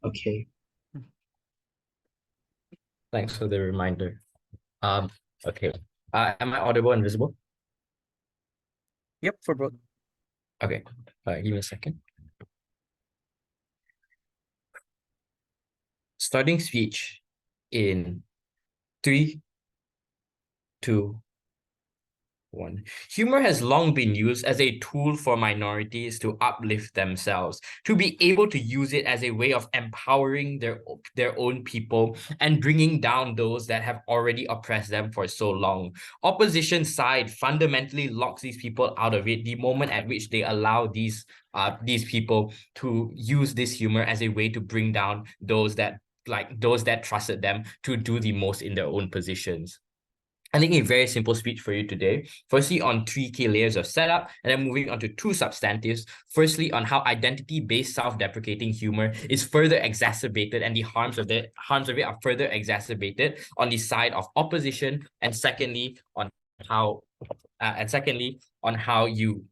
Okay. Thanks for the reminder. Okay. Am I audible and visible? Yep, for both. Okay. Give me a second. Starting speech in 3, 2, 1. Humor has long been used as a tool for minorities to uplift themselves, to be able to use it as a way of empowering their own people and bringing down those that have already oppressed them for so long. Opposition side fundamentally locks these people out of it the moment at which they allow these people to use this humor as a way to bring down those that trusted them to do the most in their own positions. I think a very simple speech for you today. Firstly, on 3 key layers of setup, and then moving on to 2 substantives. Firstly, on how identity-based self-deprecating humor is further exacerbated and the harms of it are further exacerbated on the side of opposition. And secondly, on how you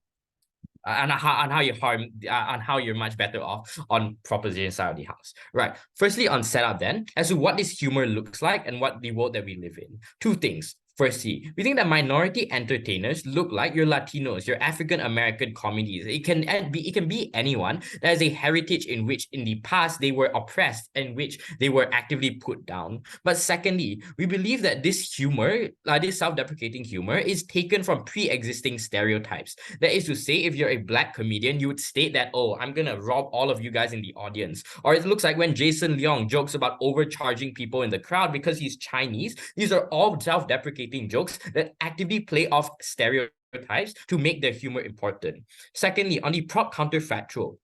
how you're much better off on proposition side of the house. Right. Firstly, on setup then, as to what this humor looks like and what the world that we live in. 2 things. Firstly, we think that minority entertainers look like your Latinos, your African American comedies. It can be anyone that has a heritage in which in the past they were oppressed and which they were actively put down. But secondly, we believe that this humor, this self-deprecating humor, is taken from pre-existing stereotypes. That is to say, if you're a Black comedian, you would state that, oh, I'm gonna rob all of you guys in the audience. Or it looks like when Jason Leong jokes about overcharging people in the crowd because he's Chinese. These are all self-deprecating jokes that actively play off stereotypes to make their humor important. Secondly, on the prop counterfactual,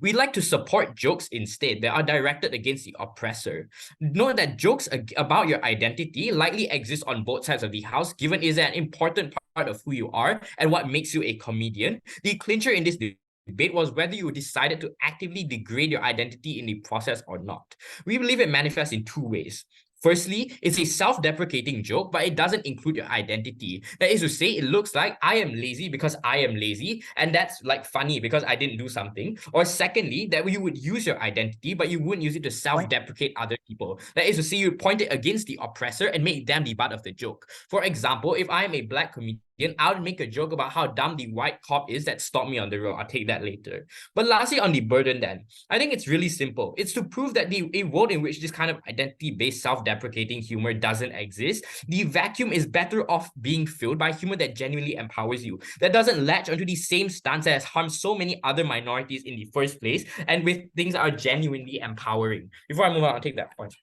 we like to support jokes instead that are directed against the oppressor. Note that jokes about your identity likely exist on both sides of the house, given it is an important part of who you are and what makes you a comedian. The clincher in this debate was whether you decided to actively degrade your identity in the process or not. We believe it manifests in 2 ways. Firstly, it's a self-deprecating joke, but it doesn't include your identity. That is to say, it looks like I am lazy because I am lazy, and that's like funny because I didn't do something. Or secondly, that you would use your identity, but you wouldn't use it to self-deprecate other people. That is to say, you point it against the oppressor and make them the butt of the joke. For example, if I am a Black comedian, I would make a joke about how dumb the white cop is that stopped me on the road. I'll take that later. But lastly, on the burden then, I think it's really simple. It's to prove that a world in which this kind of identity-based self-deprecating humor doesn't exist, the vacuum is better off being filled by humor that genuinely empowers you, that doesn't latch onto the same stance that has harmed so many other minorities in the first place, and with things that are genuinely empowering. Before I move on, I'll take that point.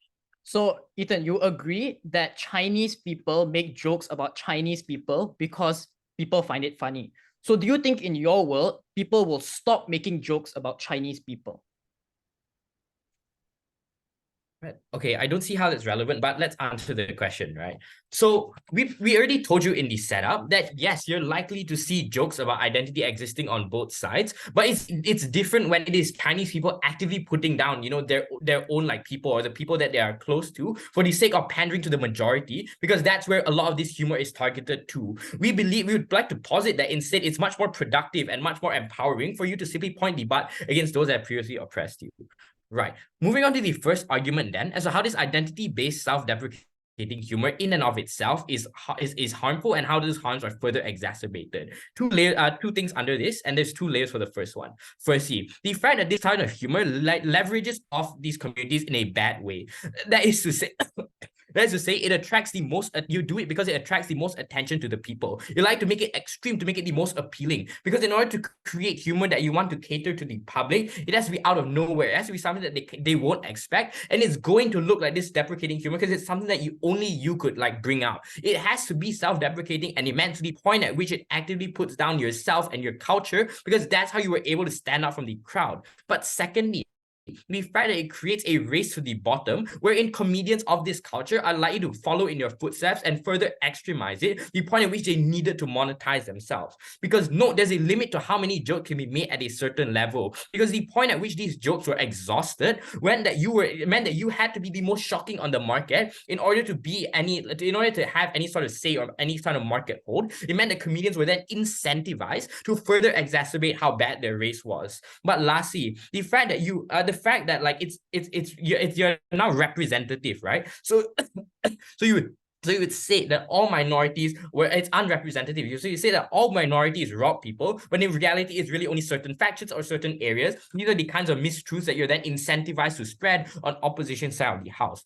So, Ethan, you agree that Chinese people make jokes about Chinese people because people find it funny. So do you think in your world, people will stop making jokes about Chinese people? Okay, I don't see how that's relevant, but let's answer the question, right? So we already told you in the setup that yes, you're likely to see jokes about identity existing on both sides, but it's different when it is Chinese people actively putting down, their own like people or the people that they are close to for the sake of pandering to the majority, because that's where a lot of this humor is targeted to. We would like to posit that instead it's much more productive and much more empowering for you to simply point the butt against those that previously oppressed you. Right. Moving on to the first argument then, as to how this identity-based self-deprecating humor in and of itself is harmful and how those harms are further exacerbated. 2 things under this, and there's 2 layers for the first one. Firstly, the fact that this kind of humor leverages off these communities in a bad way. That is to say... That is to say, it attracts the most, you do it because it attracts the most attention to the people. You like to make it extreme, to make it the most appealing. Because in order to create humor that you want to cater to the public, it has to be out of nowhere. It has to be something that they won't expect. And it's going to look like this deprecating humor because it's something that only you could like bring out. It has to be self-deprecating and immense to the point at which it actively puts down yourself and your culture, because that's how you were able to stand out from the crowd. But secondly, the fact that it creates a race to the bottom, wherein comedians of this culture are likely to follow in your footsteps and further extremize it, the point at which they needed to monetize themselves. Because note, there's a limit to how many jokes can be made at a certain level. Because the point at which these jokes were exhausted meant that you had to be the most shocking on the market in order to have any sort of say or any sort of market hold. It meant that comedians were then incentivized to further exacerbate how bad their race was. But lastly, the fact the fact that like you're now representative, right? So so you would say that all minorities were it's unrepresentative. So you say that all minorities rob people, when in reality it's really only certain factions or certain areas. These are the kinds of mistruths that you're then incentivized to spread on opposition side of the house.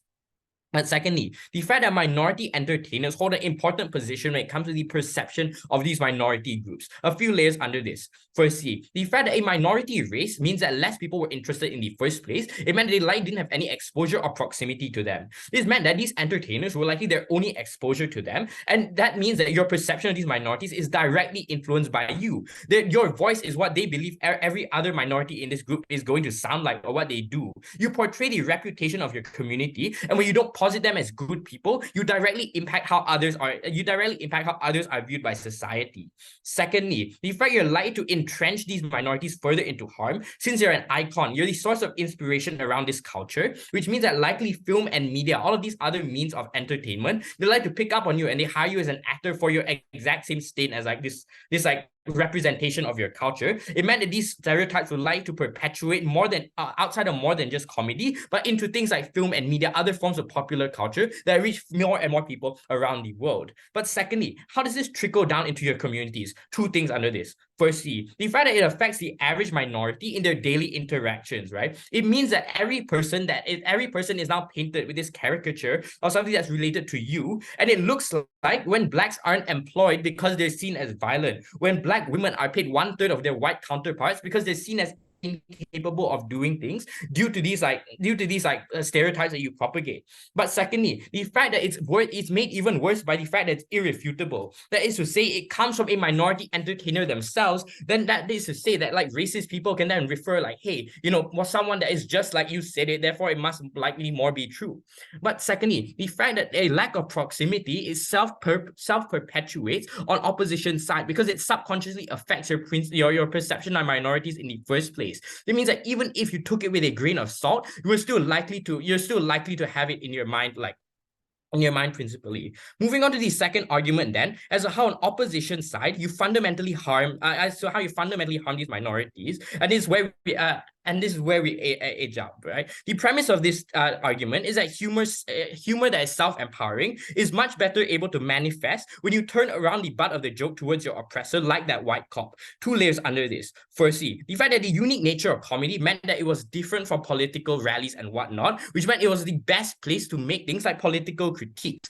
But secondly, the fact that minority entertainers hold an important position when it comes to the perception of these minority groups. A few layers under this. Firstly, the fact that a minority race means that less people were interested in the first place. It meant they didn't have any exposure or proximity to them. This meant that these entertainers were likely their only exposure to them. And that means that your perception of these minorities is directly influenced by you. That your voice is what they believe every other minority in this group is going to sound like or what they do. You portray the reputation of your community, and when you don't posit them as good people, you directly impact how others are viewed by society. Secondly, the fact you're likely to entrench these minorities further into harm, since you're an icon, you're the source of inspiration around this culture, which means that likely film and media, all of these other means of entertainment, they like to pick up on you and they hire you as an actor for your exact same state as like this like representation of your culture. It meant that these stereotypes would like to perpetuate more than outside of more than just comedy, but into things like film and media, other forms of popular culture that reach more and more people around the world. But secondly, how does this trickle down into your communities? Two things under this. Firstly, the fact that it affects the average minority in their daily interactions, right? It means that every person is now painted with this caricature of something that's related to you, and it looks like when blacks aren't employed because they're seen as violent, when black women are paid 1/3 of their white counterparts because they're seen as incapable of doing things due to these stereotypes that you propagate. But secondly, the fact that it's made even worse by the fact that it's irrefutable. That is to say, it comes from a minority entertainer themselves. Then that is to say that like racist people can then refer like, hey, was someone that is just like you said it, therefore it must likely more be true. But secondly, the fact that a lack of proximity is self-perpetuates on opposition side because it subconsciously affects your perception of minorities in the first place. It means that even if you took it with a grain of salt, you're still likely to have it in your mind, principally. Moving on to the second argument then, as to how on opposition side you fundamentally harm these minorities, and this is where we age up, right? The premise of this argument is that humor that is self-empowering is much better able to manifest when you turn around the butt of the joke towards your oppressor, like that white cop. Two layers under this. Firstly, the fact that the unique nature of comedy meant that it was different from political rallies and whatnot, which meant it was the best place to make things like political critiques.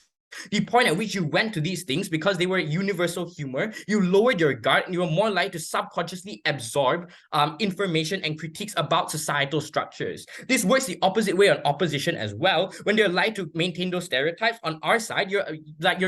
The point at which you went to these things because they were universal humor, you lowered your guard and you were more likely to subconsciously absorb information and critiques about societal structures. This works the opposite way on opposition as well. When they're likely to maintain those stereotypes, on our side, your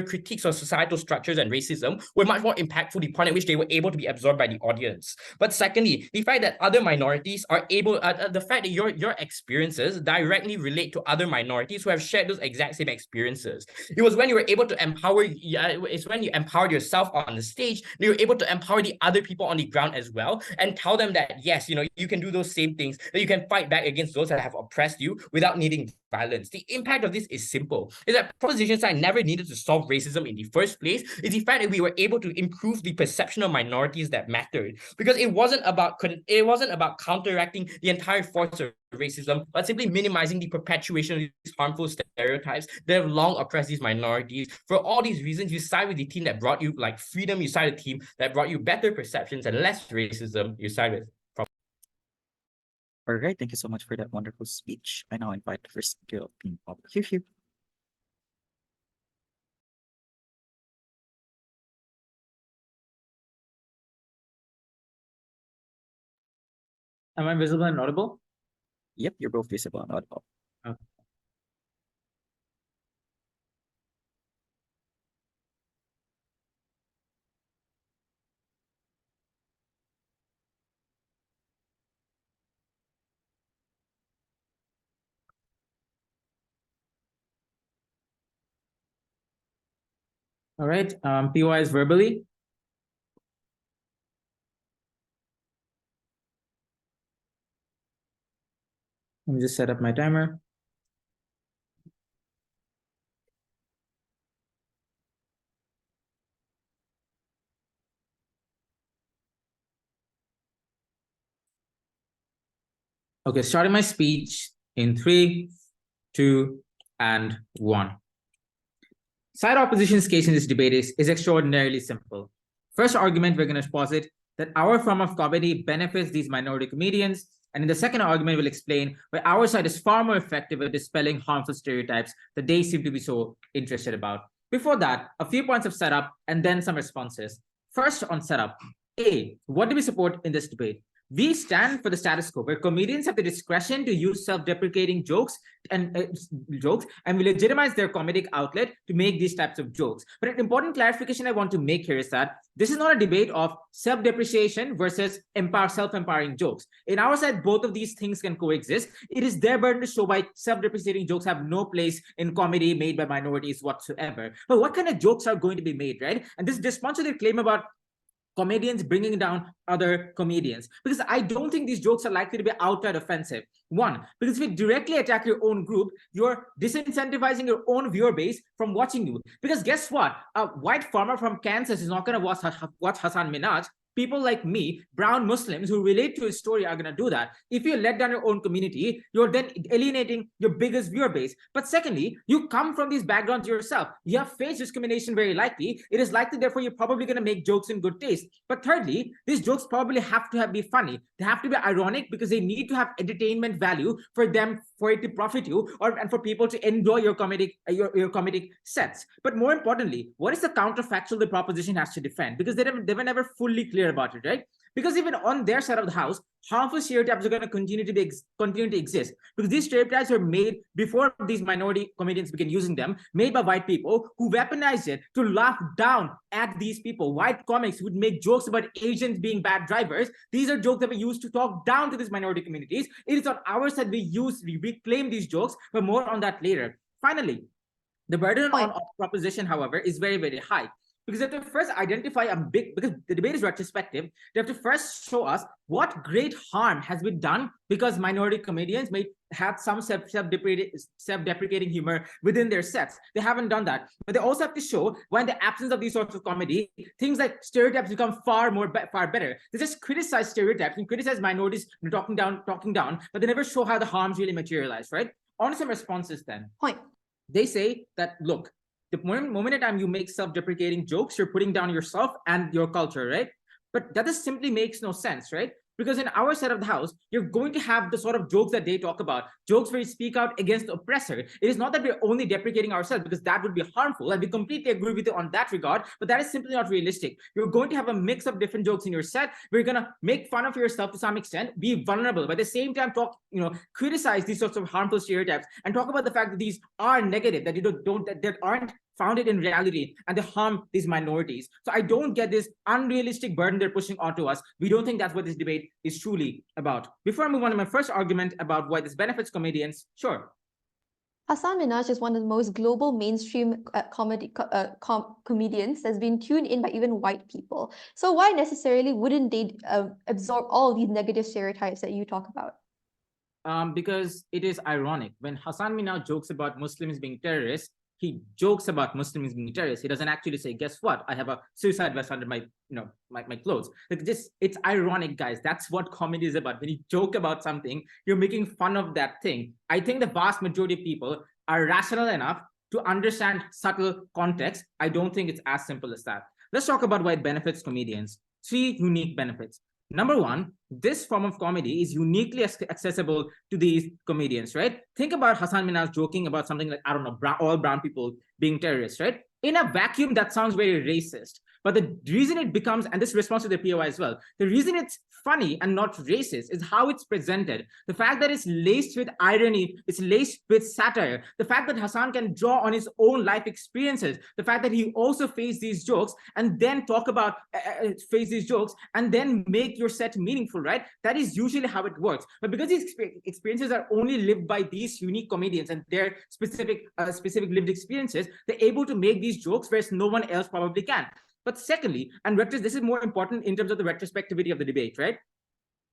critiques of societal structures and racism were much more impactful, the point at which they were able to be absorbed by the audience. But secondly, the fact that other minorities are able, the fact that your experiences directly relate to other minorities who have shared those exact same experiences. It was when you were able to empower, it's when you empowered yourself on the stage, that you were able to empower the other people on the ground as well, and tell them that, yes, you can do those same things, that you can fight back against those that have oppressed you without needing violence. The impact of this is simple, is that proposition side never needed to solve racism in the first place. It's the fact that we were able to improve the perception of minorities that mattered, because it wasn't about counteracting the entire force of racism, but simply minimizing the perpetuation of these harmful stereotypes that have long oppressed these minorities. For all these reasons, you side with the team that brought you like freedom, you side with the team that brought you better perceptions and less racism, you side with. All right, thank you so much for that wonderful speech. I now invite the first speaker of Team Pop. Here. Am I visible and audible? Yep, you're both visible and audible. Okay. All right, PY is verbally. Let me just set up my timer. Okay, starting my speech in 3, 2, and 1. Side opposition's case in this debate is extraordinarily simple. First argument, we're going to posit that our form of comedy benefits these minority comedians. And in the second argument, we'll explain why our side is far more effective at dispelling harmful stereotypes that they seem to be so interested about. Before that, a few points of setup and then some responses. First on setup. A, what do we support in this debate? We stand for the status quo, where comedians have the discretion to use self-deprecating jokes and we legitimize their comedic outlet to make these types of jokes. But an important clarification I want to make here is that this is not a debate of self-depreciation versus self-empowering jokes. In our side, both of these things can coexist. It is their burden to show why self-depreciating jokes have no place in comedy made by minorities whatsoever. But what kind of jokes are going to be made, right? And this response to their claim about comedians bringing down other comedians, because I don't think these jokes are likely to be outright offensive. One, because if you directly attack your own group, you're disincentivizing your own viewer base from watching you. Because guess what? A white farmer from Kansas is not going to watch Hasan Minhaj. People like me, brown Muslims who relate to his story are going to do that. If you let down your own community, you're then alienating your biggest viewer base. But secondly, you come from these backgrounds yourself. You have faced discrimination very likely. It is likely, therefore, you're probably going to make jokes in good taste. But thirdly, these jokes probably have to be funny. They have to be ironic because they need to have entertainment value for them, for it to profit you, and for people to enjoy your comedic sets. But more importantly, what is the counterfactual the proposition has to defend? Because they were never fully clear about it, right? Because even on their side of the house, harmful stereotypes are going to continue to exist, because these stereotypes were made before these minority comedians began using them, made by white people who weaponized it to laugh down at these people. White comics would make jokes about Asians being bad drivers. These are jokes that we used to talk down to these minority communities. It is on our side we reclaim these jokes, but more on that later. Finally, the burden on proposition, however, is very, very high. Because they have to first identify because the debate is retrospective, they have to first show us what great harm has been done because minority comedians may have some self-deprecating humor within their sets. They haven't done that. But they also have to show why in the absence of these sorts of comedy, things like stereotypes become far better. They just criticize stereotypes and criticize minorities talking down, but they never show how the harms really materialize, right? On some responses then. They say that, look, the moment in time you make self-deprecating jokes, you're putting down yourself and your culture, right? But that just simply makes no sense, right? Because in our side of the house, you're going to have the sort of jokes that they talk about, jokes where you speak out against the oppressor. It is not that we're only deprecating ourselves, because that would be harmful, and we completely agree with you on that regard, but that is simply not realistic. You're going to have a mix of different jokes in your set. We're going to make fun of yourself to some extent, be vulnerable, but at the same time criticize these sorts of harmful stereotypes and talk about the fact that these are negative, that that aren't founded in reality, and they harm these minorities. So I don't get this unrealistic burden they're pushing onto us. We don't think that's what this debate is truly about. Before I move on to my first argument about why this benefits comedians, sure. Hasan Minhaj is one of the most global mainstream comedians that's been tuned in by even white people. So why necessarily wouldn't they absorb all these negative stereotypes that you talk about? Because it is ironic. When Hasan Minhaj jokes about Muslims being terrorists, he jokes about Muslims being terrorists. He doesn't actually say, guess what? I have a suicide vest under my clothes. Like it's ironic, guys. That's what comedy is about. When you joke about something, you're making fun of that thing. I think the vast majority of people are rational enough to understand subtle context. I don't think it's as simple as that. Let's talk about why it benefits comedians. 3 unique benefits. Number one, this form of comedy is uniquely accessible to these comedians, right? Think about Hasan Minhaj joking about something like, I don't know, all brown people being terrorists, right? In a vacuum, that sounds very racist. But the reason it becomes, and this responds to the POI as well, the reason it's funny and not racist is how it's presented. The fact that it's laced with irony, it's laced with satire, the fact that Hasan can draw on his own life experiences, the fact that he also faced these jokes and then face these jokes and then make your set meaningful, right? That is usually how it works. But because these experiences are only lived by these unique comedians and their specific lived experiences, they're able to make these jokes, whereas no one else probably can. But secondly, and this is more important in terms of the retrospectivity of the debate, right?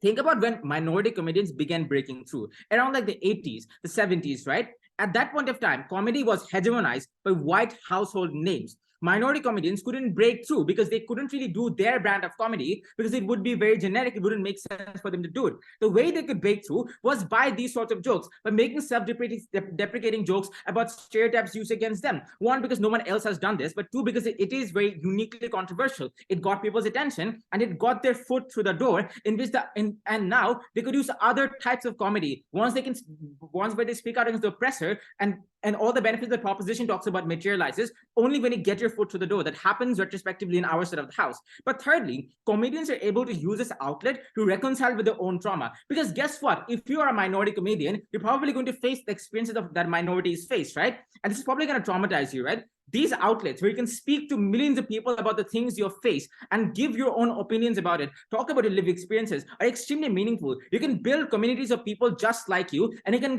Think about when minority comedians began breaking through around like the 80s, the 70s, right? At that point of time, comedy was hegemonized by white household names. minority comedians couldn't break through because they couldn't really do their brand of comedy because it would be very generic. It wouldn't make sense for them to do it. The way they could break through was by these sorts of jokes, by making self-deprecating jokes about stereotypes used against them. One, because no one else has done this, but two, because it is very uniquely controversial. It got people's attention and it got their foot through the door in which and now they could use other types of comedy. Ones where they speak out against the oppressor and all the benefits the proposition talks about materializes only when you get your foot through the door. That happens retrospectively in our side of the house. But thirdly, comedians are able to use this outlet to reconcile with their own trauma. Because guess what? If you are a minority comedian, you're probably going to face the experiences of that minorities face, right? And this is probably going to traumatize you, right? These outlets where you can speak to millions of people about the things you face and give your own opinions about it, talk about your lived experiences, are extremely meaningful. You can build communities of people just like you, and it can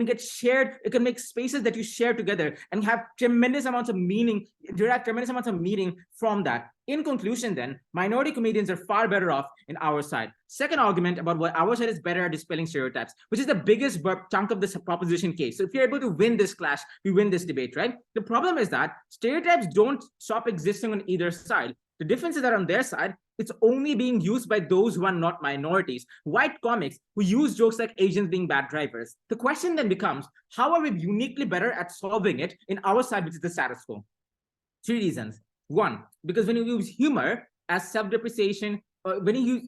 get shared. It can make spaces that you share together and have tremendous amounts of meaning, derive tremendous amounts of meaning from that. In conclusion, then, minority comedians are far better off in our side. Second argument about why our side is better at dispelling stereotypes, which is the biggest chunk of this proposition case. So if you're able to win this clash, we win this debate, right? The problem is that stereotypes don't stop existing on either side. The difference is that on their side, it's only being used by those who are not minorities, white comics who use jokes like Asians being bad drivers. The question then becomes, how are we uniquely better at solving it in our side, which is the status quo? 3 reasons. One, because when you use humor as self-depreciation, when you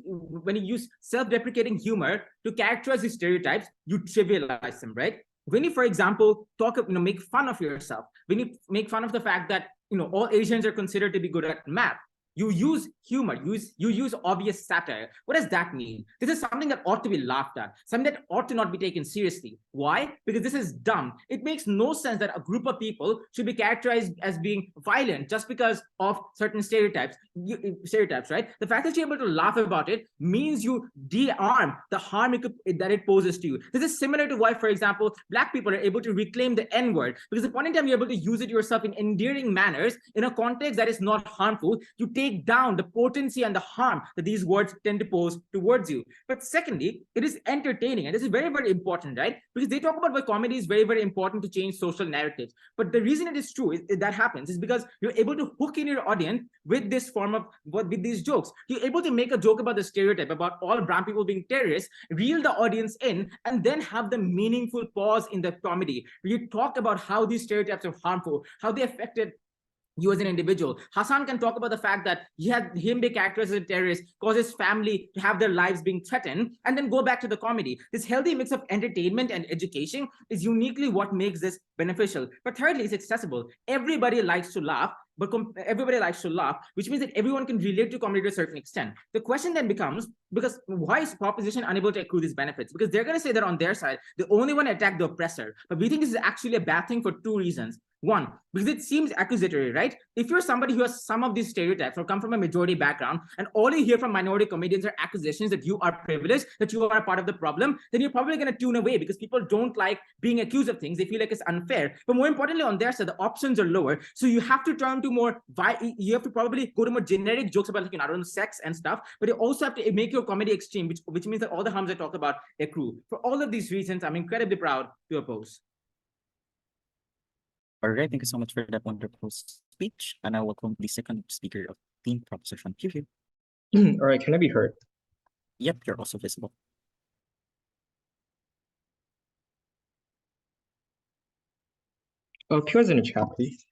use self-deprecating humor to characterize these stereotypes, you trivialize them, right? When you, for example, make fun of yourself, when you make fun of the fact that all Asians are considered to be good at math, you use humor, you use obvious satire. What does that mean? This is something that ought to be laughed at, something that ought to not be taken seriously. Why? Because this is dumb. It makes no sense that a group of people should be characterized as being violent just because of certain stereotypes, right? The fact that you're able to laugh about it means you de-arm the harm that it poses to you. This is similar to why, for example, Black people are able to reclaim the N-word, because the point in time you're able to use it yourself in endearing manners in a context that is not harmful, you take down the potency and the harm that these words tend to pose towards you. But secondly, it is entertaining, and this is very, very important, right? Because they talk about why comedy is very, very important to change social narratives. But the reason it is true that happens is because you're able to hook in your audience with this form of with these jokes. You're able to make a joke about the stereotype about all brown people being terrorists, reel the audience in, and then have the meaningful pause in the comedy where you talk about how these stereotypes are harmful, how they affected you as an individual. Hassan can talk about the fact that he had him be characterized as a terrorist, cause his family to have their lives being threatened, and then go back to the comedy. This healthy mix of entertainment and education is uniquely what makes this beneficial. But thirdly, it's accessible. Everybody likes to laugh, which means that everyone can relate to comedy to a certain extent. The question then becomes, because why is proposition unable to accrue these benefits? Because they're going to say that on their side, the only one attacked the oppressor. But we think this is actually a bad thing for 2 reasons. One, because it seems accusatory, right? If you're somebody who has some of these stereotypes or come from a majority background, and all you hear from minority comedians are accusations that you are privileged, that you are a part of the problem, then you're probably going to tune away because people don't like being accused of things. They feel like it's unfair. But more importantly, on their side, the options are lower. So you have to turn to you have to probably go to more generic jokes about, I don't know, sex and stuff, but you also have to make your comedy extreme, which means that all the harms I talk about accrue. For all of these reasons, I'm incredibly proud to oppose. All right, thank you so much for that wonderful speech. And I welcome the second speaker of Team Proposition. Pew, pew. All right, can I be heard? Yep, you're also visible. Pure in the chat, please.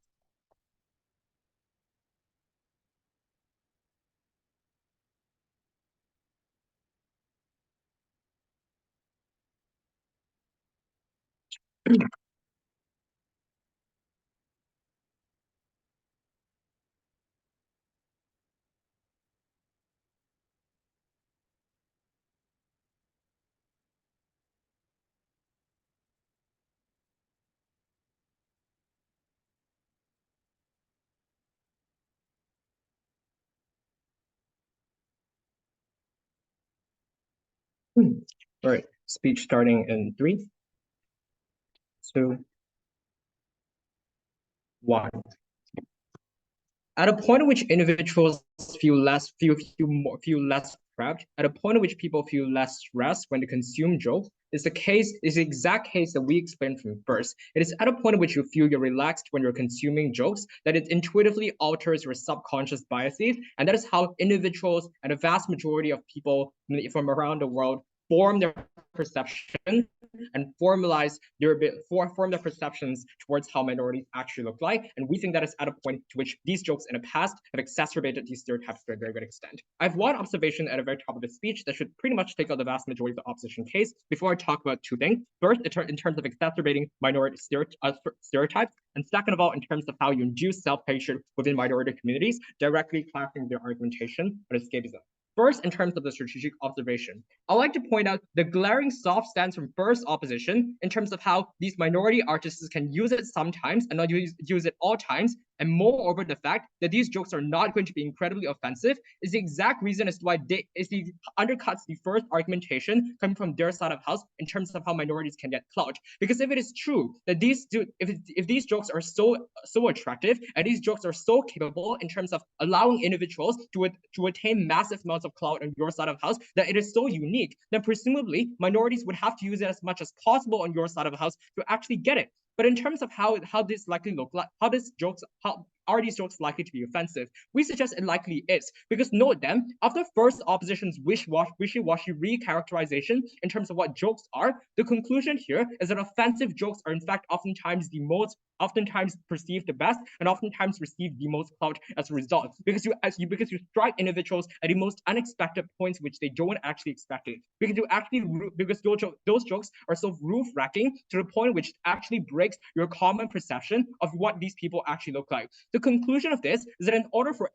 All right, speech starting in 3, 2, 1. At a point at which individuals feel less deprived, at a point at which people feel less stressed when they consume jokes, is the exact case that we explained from first. It is at a point at which you feel you're relaxed when you're consuming jokes that it intuitively alters your subconscious biases, and that is how individuals and a vast majority of people from around the world form their perception and form their perceptions towards how minorities actually look like. And we think that is at a point to which these jokes in the past have exacerbated these stereotypes to a very good extent. I have one observation at the very top of the speech that should pretty much take out the vast majority of the opposition case before I talk about two things. First, in terms of exacerbating minority stereotypes, and second of all, in terms of how you induce self-hatred within minority communities, directly clashing their argumentation on escapism. First, in terms of the strategic observation, I'd like to point out the glaring soft stance from first opposition in terms of how these minority artists can use it sometimes and not use it all times. And moreover, the fact that these jokes are not going to be incredibly offensive is the exact reason as to why it undercuts the first argumentation coming from their side of house in terms of how minorities can get clout. Because if it is true that if these jokes are so attractive and these jokes are so capable in terms of allowing individuals to attain massive amounts of clout on your side of house, that it is so unique, then presumably minorities would have to use it as much as possible on your side of the house to actually get it. But in terms of how this likely look like, how are these jokes likely to be offensive? We suggest it likely is, because note them, after first opposition's wishy-washy recharacterization in terms of what jokes are, the conclusion here is that offensive jokes are in fact oftentimes perceived the best and oftentimes receive the most clout as a result, because you strike individuals at the most unexpected points which they don't actually expect it, because those jokes are so roof-racking to the point which actually breaks your common perception of what these people actually look like. The conclusion of this is that in order for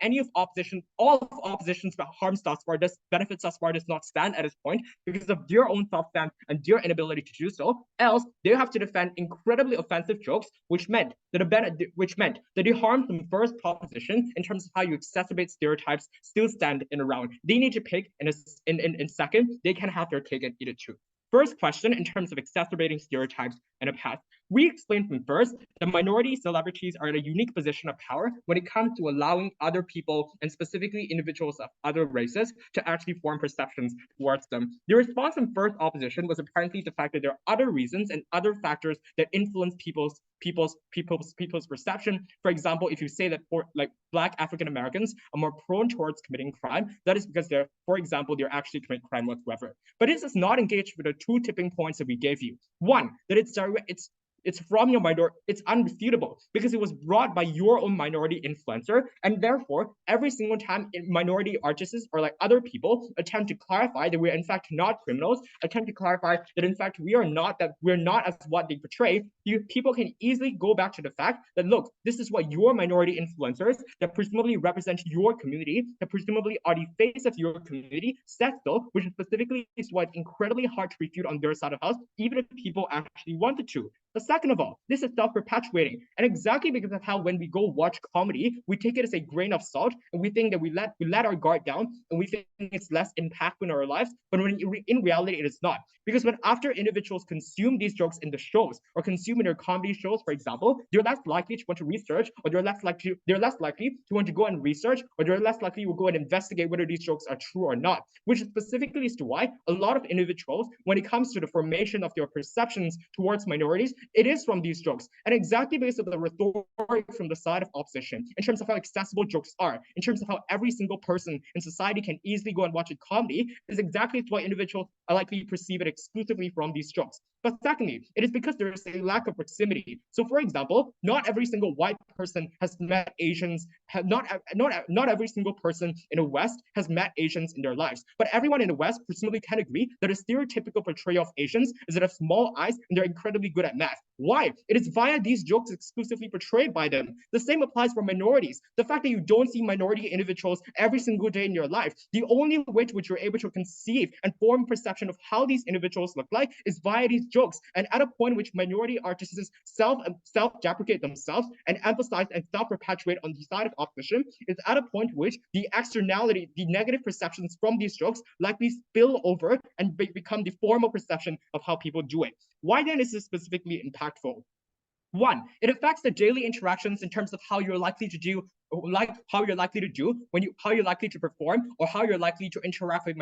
all of opposition's harms thus far, benefits thus far does not stand at this point because of their own self-stand and their inability to do so, else they have to defend incredibly offensive jokes, which meant that the harms from the first proposition in terms of how you exacerbate stereotypes still stand in a round. They need to pick in second. They can have their cake and eat it too. First question, in terms of exacerbating stereotypes in the past, we explained from first that minority celebrities are in a unique position of power when it comes to allowing other people, and specifically individuals of other races, to actually form perceptions towards them. The response from first opposition was apparently the fact that there are other reasons and other factors that influence people's perception. For example, if you say that Black African Americans are more prone towards committing crime, that is because they're actually committing crime whatsoever. But this is not engaged with the two tipping points that we gave you. One, that it's from your minority, it's unrefutable because it was brought by your own minority influencer, and therefore every single time minority artists or other people attempt to clarify that we're in fact not criminals, attempt to clarify that in fact we're not as what they portray, people can easily go back to the fact that look, this is what your minority influencers that presumably represent your community, that presumably are the face of your community, said so, which specifically is why it's incredibly hard to refute on their side of house, even if people actually wanted to. But second of all, this is self-perpetuating. And exactly because of how when we go watch comedy, we take it as a grain of salt and we think that we let our guard down and we think it's less impactful in our lives, but in reality, it is not. Because when after individuals consume these jokes in the shows or consume in their comedy shows, for example, they're less likely to want to research, or they're less likely to want to go and research, or they're less likely to go and investigate whether these jokes are true or not, which is specifically as to why a lot of individuals, when it comes to the formation of their perceptions towards minorities, it is from these jokes. And exactly because of the rhetoric from the side of opposition, in terms of how accessible jokes are, in terms of how every single person in society can easily go and watch a comedy, is exactly why individuals are likely to perceive it exclusively from these jokes. But secondly, it is because there is a lack of proximity. So for example, not every single white person has met Asians, not every single person in the West has met Asians in their lives. But everyone in the West presumably can agree that a stereotypical portrayal of Asians is that of small eyes and they're incredibly good at math. Why? It is via these jokes exclusively portrayed by them. The same applies for minorities. The fact that you don't see minority individuals every single day in your life, the only way to which you're able to conceive and form perception of how these individuals look like is via these jokes. And at a point in which minority artists self-deprecate themselves and emphasize and self-perpetuate on the side of opposition, is at a point in which the externality, the negative perceptions from these jokes likely spill over and become the formal perception of how people do it. Why then is this specifically impactful? One, it affects the daily interactions in terms of how you're likely to do, how you're likely to perform, or how you're likely to interact with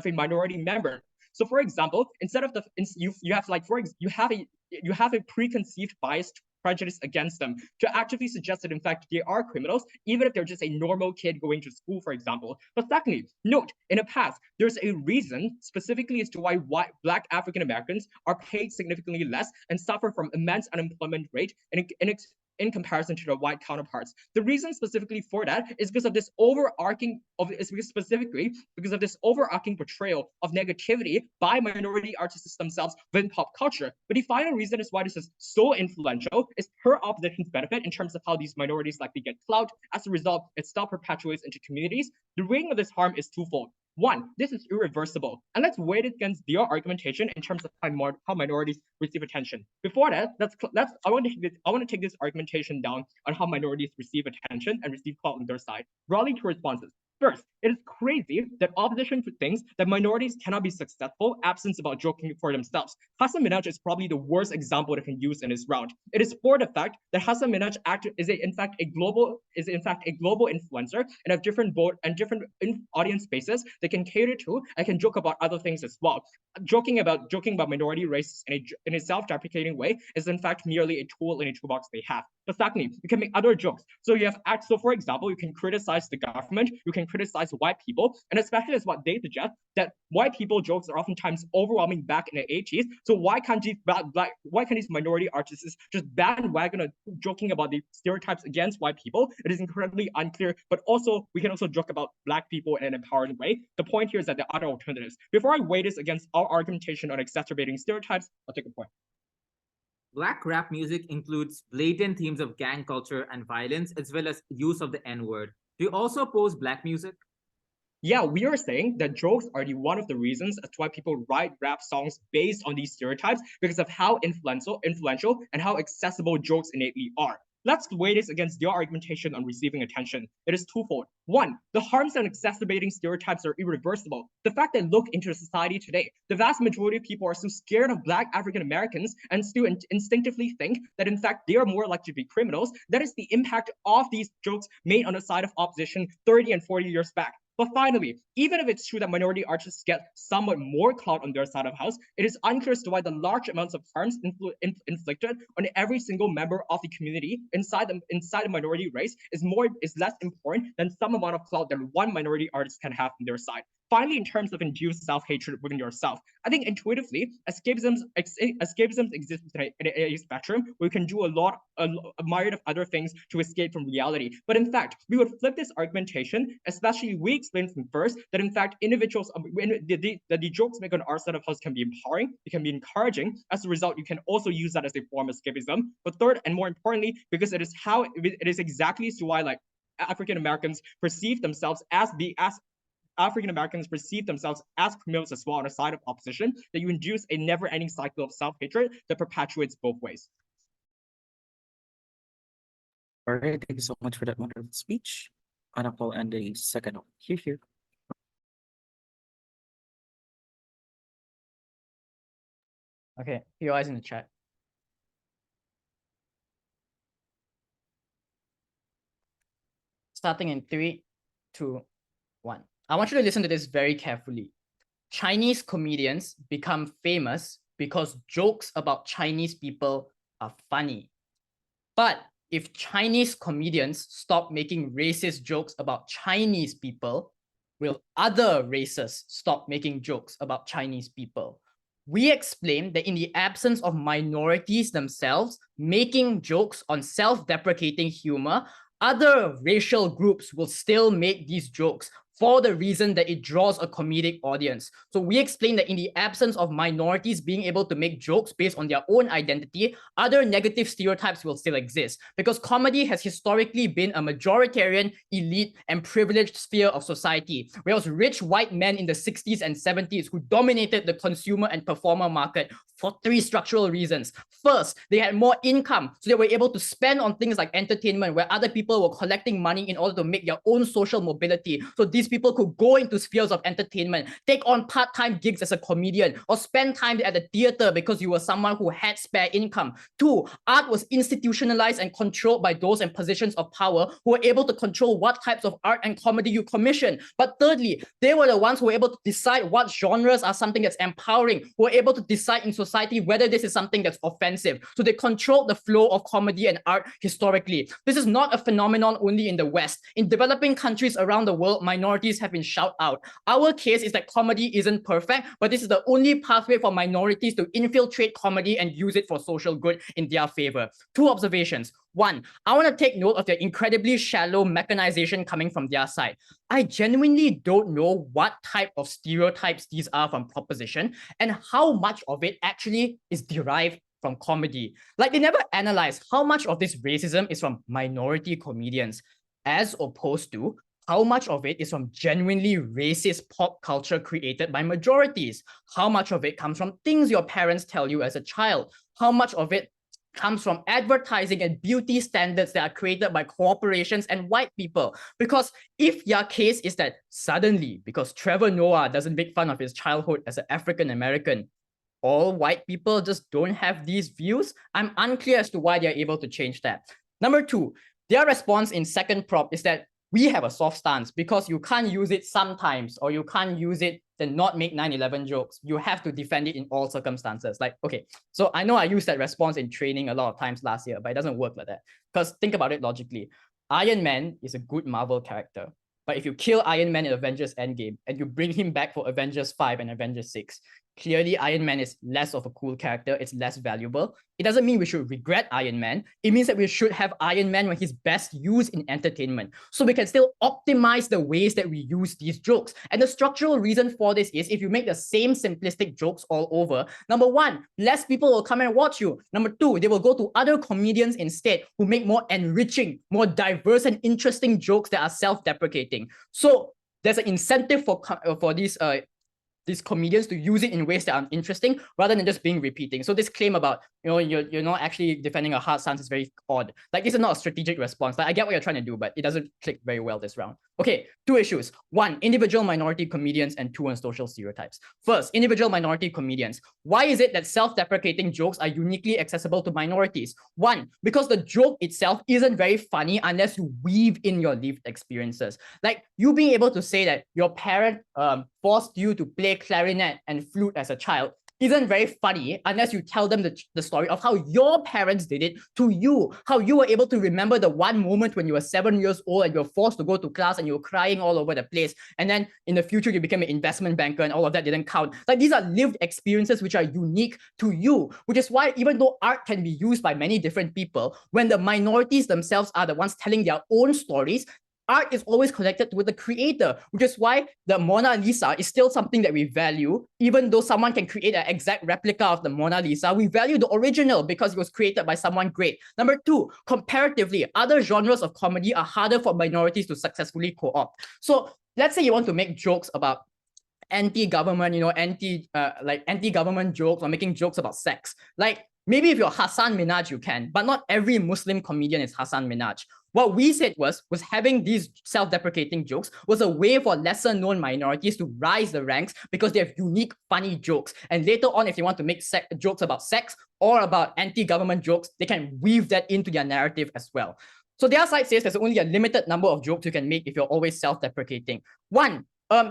a minority member. So, for example, instead of you have a preconceived biased prejudice against them to actively suggest that in fact they are criminals, even if they're just a normal kid going to school, for example. But secondly, note in the past, there's a reason specifically as to why Black African Americans are paid significantly less and suffer from immense unemployment rate in comparison to their white counterparts. The reason specifically for that is because of this overarching portrayal of negativity by minority artists themselves within pop culture. But the final reason is why this is so influential is her opposition's benefit in terms of how these minorities likely get clout. As a result, it still perpetuates into communities. The rating of this harm is twofold. One, this is irreversible, and let's weigh it against their argumentation in terms of how minorities receive attention. Before that, I want to take this argumentation down on how minorities receive attention and receive clout on their side. Broadly, two responses. First, it is crazy that opposition thinks that minorities cannot be successful absent about joking for themselves. Hassan Minhaj is probably the worst example that can use in this round. It is for the fact that Hassan Minhaj is in fact a global influencer and have different audience spaces they can cater to and can joke about other things as well. Joking about minority races in a self-deprecating way is in fact merely a tool in a toolbox they have. But secondly, you can make other jokes. So for example, you can criticize the government, you can criticize white people, and especially as what they suggest, that white people jokes are oftentimes overwhelming back in the 80s. So why can't these minority artists just bandwagon joking about the stereotypes against white people? It is incredibly unclear, but also we can also joke about Black people in an empowering way. The point here is that there are other alternatives. Before I weigh this against our argumentation on exacerbating stereotypes, I'll take a point. Black rap music includes blatant themes of gang culture and violence, as well as use of the N-word. Do you also oppose Black music? Yeah, we are saying that jokes are one of the reasons as to why people write rap songs based on these stereotypes because of how influential and how accessible jokes innately are. Let's weigh this against your argumentation on receiving attention. It is twofold. One, the harms and exacerbating stereotypes are irreversible. The fact that look into society today, the vast majority of people are so scared of Black African Americans and still instinctively think that in fact they are more likely to be criminals. That is the impact of these jokes made on the side of opposition 30 and 40 years back. But finally, even if it's true that minority artists get somewhat more clout on their side of the house, it is unclear as to why the large amounts of harms inflicted on every single member of the community inside the minority race is less important than some amount of clout that one minority artist can have on their side. Finally, in terms of induced self-hatred within yourself, I think intuitively, escapism exists in a spectrum where you can do a myriad of other things to escape from reality. But in fact, we would flip this argumentation, especially we explained from first that in fact individuals, that the jokes made on our side of house can be empowering, it can be encouraging. As a result, you can also use that as a form of escapism. But third, and more importantly, because it is exactly as to why like African Americans perceive themselves as criminals as well on the side of opposition, that you induce a never-ending cycle of self-hatred that perpetuates both ways. All right, thank you so much for that wonderful speech. Anapol and the second one. Here. Okay, your eyes in the chat. Starting in 3, 2, 1. I want you to listen to this very carefully. Chinese comedians become famous because jokes about Chinese people are funny. But if Chinese comedians stop making racist jokes about Chinese people, will other races stop making jokes about Chinese people? We explained that in the absence of minorities themselves making jokes on self-deprecating humor, other racial groups will still make these jokes for the reason that it draws a comedic audience. So we explained that in the absence of minorities being able to make jokes based on their own identity, other negative stereotypes will still exist, because comedy has historically been a majoritarian, elite, and privileged sphere of society, whereas rich white men in the 60s and 70s who dominated the consumer and performer market for 3 structural reasons. First, they had more income, so they were able to spend on things like entertainment, where other people were collecting money in order to make their own social mobility. So these people could go into spheres of entertainment, take on part-time gigs as a comedian, or spend time at the theater because you were someone who had spare income. 2, art was institutionalized and controlled by those in positions of power who were able to control what types of art and comedy you commission. But thirdly, they were the ones who were able to decide what genres are something that's empowering, who were able to decide in society whether this is something that's offensive. So they controlled the flow of comedy and art historically. This is not a phenomenon only in the West. In developing countries around the world, minorities have been shut out. Our case is that comedy isn't perfect, but this is the only pathway for minorities to infiltrate comedy and use it for social good in their favor. 2 observations. 1, I want to take note of the incredibly shallow mechanization coming from their side. I genuinely don't know what type of stereotypes these are from proposition and how much of it actually is derived from comedy. Like, they never analyze how much of this racism is from minority comedians, as opposed to how much of it is from genuinely racist pop culture created by majorities. How much of it comes from things your parents tell you as a child. How much of it comes from advertising and beauty standards that are created by corporations and white people. Because if your case is that suddenly, because Trevor Noah doesn't make fun of his childhood as an African American, all white people just don't have these views, I'm unclear as to why they're able to change that. Number 2, their response in second prop is that we have a soft stance because you can't use it sometimes, or you can't use it and not make 9/11 jokes. You have to defend it in all circumstances. Like, okay, so I know I used that response in training a lot of times last year, but it doesn't work like that. Because think about it logically. Iron Man is a good Marvel character. But if you kill Iron Man in Avengers Endgame and you bring him back for Avengers 5 and Avengers 6, clearly Iron Man is less of a cool character. It's less valuable. It doesn't mean we should regret Iron Man. It means that we should have Iron Man when he's best used in entertainment. So we can still optimize the ways that we use these jokes. And the structural reason for this is if you make the same simplistic jokes all over, number 1, less people will come and watch you. Number 2, they will go to other comedians instead who make more enriching, more diverse and interesting jokes that are self-deprecating. So there's an incentive for these comedians to use it in ways that are interesting rather than just being repeating. So this claim about, you're not actually defending a hard stance is very odd. Like, this is not a strategic response. Like, I get what you're trying to do, but it doesn't click very well this round. Okay, 2 issues. 1, individual minority comedians, and 2, on social stereotypes. First, individual minority comedians. Why is it that self-deprecating jokes are uniquely accessible to minorities? 1, because the joke itself isn't very funny unless you weave in your lived experiences. Like, you being able to say that your parent forced you to play clarinet and flute as a child isn't very funny unless you tell them the story of how your parents did it to you, how you were able to remember the one moment when you were 7 years old and you were forced to go to class and you were crying all over the place. And then in the future, you became an investment banker and all of that didn't count. Like, these are lived experiences which are unique to you, which is why even though art can be used by many different people, when the minorities themselves are the ones telling their own stories, art is always connected with the creator, which is why the Mona Lisa is still something that we value. Even though someone can create an exact replica of the Mona Lisa, we value the original because it was created by someone great. Number 2, comparatively, other genres of comedy are harder for minorities to successfully co-opt. So let's say you want to make jokes about anti-government, anti-government jokes, or making jokes about sex. Like, maybe if you're Hassan Minhaj, you can, but not every Muslim comedian is Hassan Minhaj. What we said was having these self-deprecating jokes was a way for lesser-known minorities to rise the ranks because they have unique, funny jokes. And later on, if they want to make jokes about sex or about anti-government jokes, they can weave that into their narrative as well. So their side says there's only a limited number of jokes you can make if you're always self-deprecating. 1,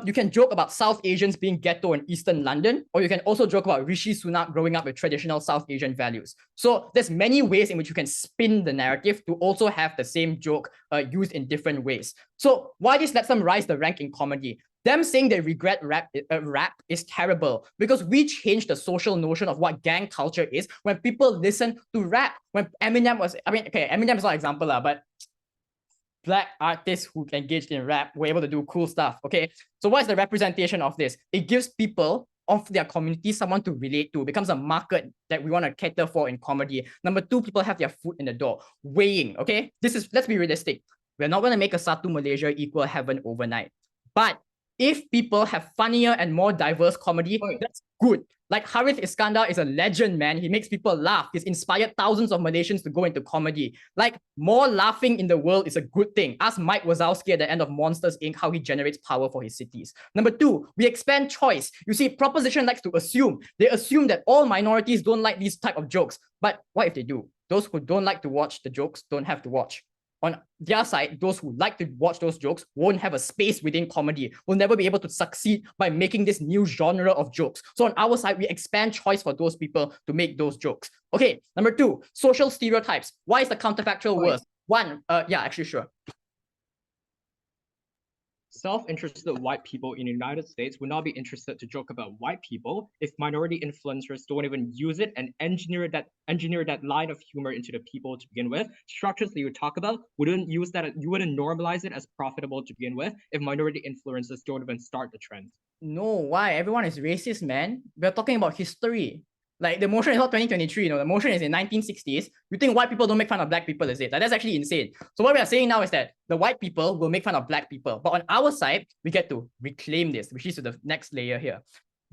you can joke about South Asians being ghetto in Eastern London, or you can also joke about Rishi Sunak growing up with traditional South Asian values. So there's many ways in which you can spin the narrative to also have the same joke used in different ways. So why this lets them rise the rank in comedy? Them saying they regret rap is terrible because we changed the social notion of what gang culture is when people listen to rap. When Eminem Eminem's not an example, but Black artists who engaged in rap were able to do cool stuff. Okay, so what's the representation of this? It gives people of their community someone to relate to. It becomes a market that we want to cater for in comedy. Number 2, people have their foot in the door. Weighing. Okay, let's be realistic. We're not going to make a Satu Malaysia equal heaven overnight, but If people have funnier and more diverse comedy, Right. that's good. Like Harith Iskandar is a legend, man. He makes people laugh. He's inspired thousands of Malaysians to go into comedy. Like, more laughing in the world is a good thing. Ask Mike Wazowski at the end of Monsters, Inc. how he generates power for his cities. Number two, we expand choice. You see, proposition likes to assume. They assume that all minorities don't like these type of jokes. But what if they do? Those who don't like to watch the jokes don't have to watch. On their side, those who like to watch those jokes won't have a space within comedy, will never be able to succeed by making this new genre of jokes. So on our side, we expand choice for those people to make those jokes. Okay, number two, social stereotypes. Why is the counterfactual worse? One, yeah, actually, sure. Self-interested white people in the United States would not be interested to joke about white people if minority influencers don't even use it and engineer that line of humor into the people to begin with. Structures that you talk about wouldn't use that, you wouldn't normalize it as profitable to begin with if minority influencers don't even start the trend. No, why? Everyone is racist, man. We're talking about history. Like, the motion is not 2023, you know, the motion is in 1960s. You think white people don't make fun of black people, is it? Like, that's actually insane. So what we are saying now is that the white people will make fun of black people. But on our side, we get to reclaim this, which is to the next layer here.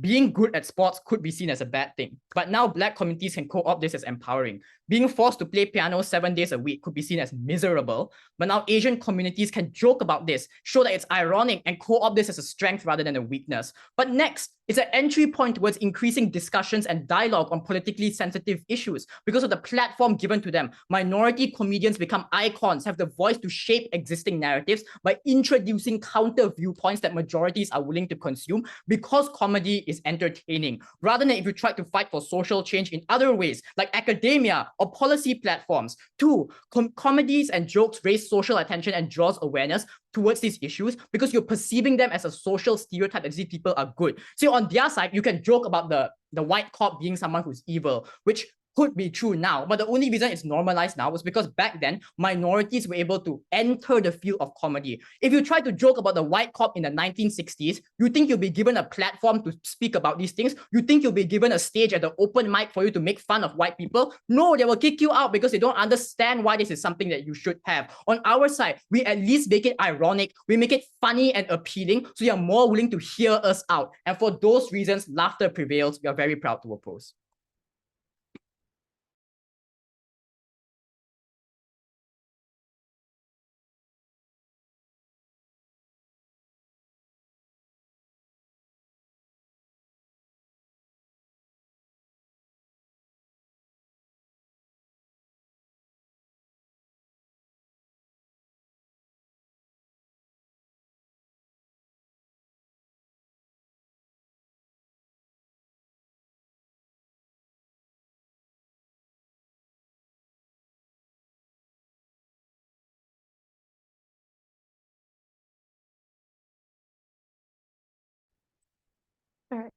Being good at sports could be seen as a bad thing, but now black communities can co-opt this as empowering. Being forced to play piano 7 days a week could be seen as miserable, but now Asian communities can joke about this, show that it's ironic, and co-opt this as a strength rather than a weakness. But next is an entry point towards increasing discussions and dialogue on politically sensitive issues. Because of the platform given to them, minority comedians become icons, have the voice to shape existing narratives by introducing counter viewpoints that majorities are willing to consume, because comedy is entertaining, rather than if you try to fight for social change in other ways, like academia or policy platforms. Two, comedies and jokes raise social attention and draws awareness towards these issues because you're perceiving them as a social stereotype that these people are good. So on their side, you can joke about the white cop being someone who's evil, which could be true now, but the only reason it's normalized now was because back then, minorities were able to enter the field of comedy. If you try to joke about the white cop in the 1960s, you think you'll be given a platform to speak about these things? You think you'll be given a stage at the open mic for you to make fun of white people? No, they will kick you out because they don't understand why this is something that you should have. On our side, we at least make it ironic, we make it funny and appealing, so you're more willing to hear us out. And for those reasons, laughter prevails. We are very proud to oppose. All right.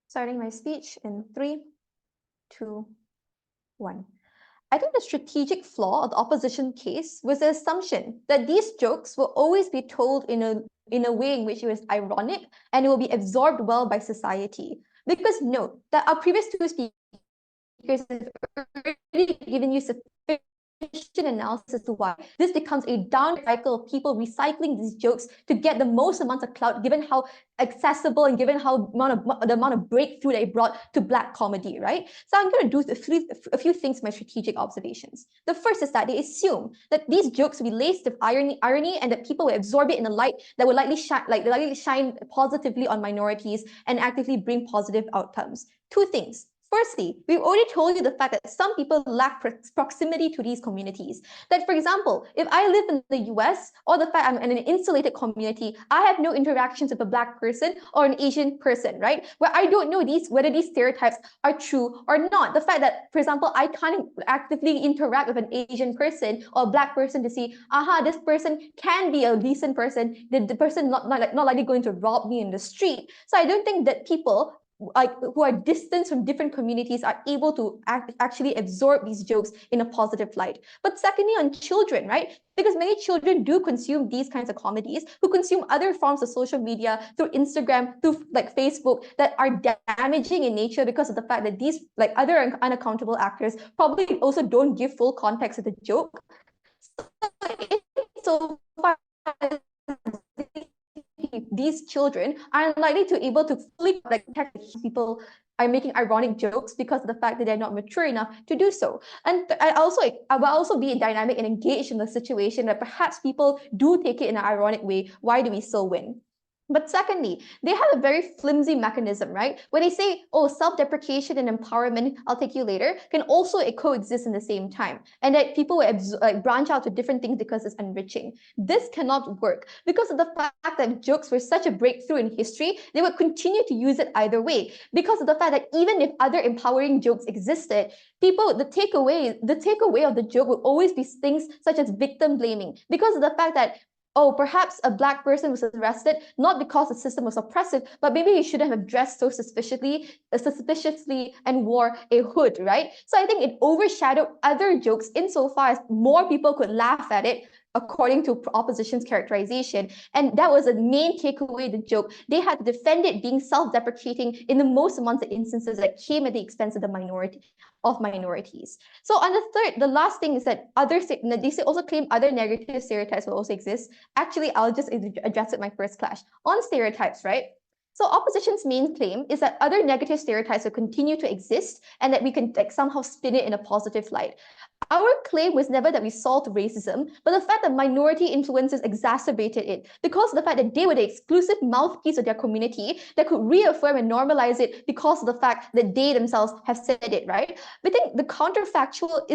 Starting my speech in 3, 2, 1. I think the strategic flaw of the opposition case was the assumption that these jokes will always be told in a way in which it was ironic and it will be absorbed well by society. Because note that our previous two speakers have already given you sufficient analysis as to why this becomes a down cycle of people recycling these jokes to get the most amount of clout, given how accessible and given how the amount of breakthrough that it brought to black comedy, right? So I'm going to do a few things, my strategic observations. The first is that they assume that these jokes will be laced with irony, and that people will absorb it in a light that will likely shine positively on minorities and actively bring positive outcomes. Two things. Firstly, we've already told you the fact that some people lack proximity to these communities. That, for example, if I live in the US, or the fact I'm in an insulated community, I have no interactions with a black person or an Asian person, right? Where I don't know whether these stereotypes are true or not. The fact that, for example, I can't actively interact with an Asian person or a black person to see, this person can be a decent person, the person not likely going to rob me in the street. So I don't think that people who are distant from different communities are able to actually absorb these jokes in a positive light. But secondly, on children, right? Because many children do consume these kinds of comedies, who consume other forms of social media through Instagram, through like Facebook, that are damaging in nature because of the fact that these like other unaccountable actors probably also don't give full context to the joke. So far as these children are unlikely to able to fully like protect people are making ironic jokes because of the fact that they're not mature enough to do so. And I will also be dynamic and engaged in the situation that perhaps people do take it in an ironic way. Why do we still win? But secondly, they have a very flimsy mechanism, right? When they say, oh, self-deprecation and empowerment, I'll take you later, can also coexist in the same time. And that people will branch out to different things because it's enriching. This cannot work because of the fact that jokes were such a breakthrough in history, they would continue to use it either way. Because of the fact that even if other empowering jokes existed, people, the takeaway of the joke will always be things such as victim blaming, because of the fact that, oh, perhaps a Black person was arrested not because the system was oppressive, but maybe he shouldn't have dressed so suspiciously and wore a hood, right? So I think it overshadowed other jokes insofar as more people could laugh at it according to opposition's characterization. And that was the main takeaway, the joke. They had to defend it being self-deprecating in the most amongst the instances that came at the expense of the minorities. So on the last thing is that they also claim other negative stereotypes will also exist. Actually, I'll just address it my first clash. On stereotypes, right? So opposition's main claim is that other negative stereotypes will continue to exist and that we can like somehow spin it in a positive light. Our claim was never that we solved racism, but the fact that minority influences exacerbated it because of the fact that they were the exclusive mouthpiece of their community that could reaffirm and normalize it because of the fact that they themselves have said it, right? We think the counterfactual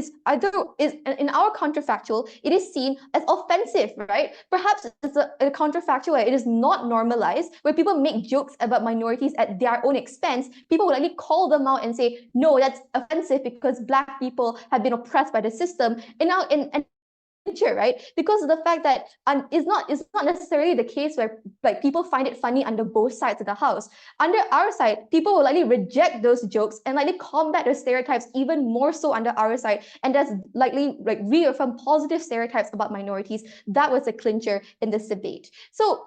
in our counterfactual, it is seen as offensive, right? Perhaps it's a counterfactual where it is not normalized, where people make jokes about minorities at their own expense. People would likely call them out and say, no, that's offensive because Black people have been oppressed by the system. And now right? Because of the fact that it's not necessarily the case where like people find it funny under both sides of the house. Under our side, people will likely reject those jokes and likely combat those stereotypes even more so under our side, and that's likely like reaffirm positive stereotypes about minorities. That was a clincher in this debate. So,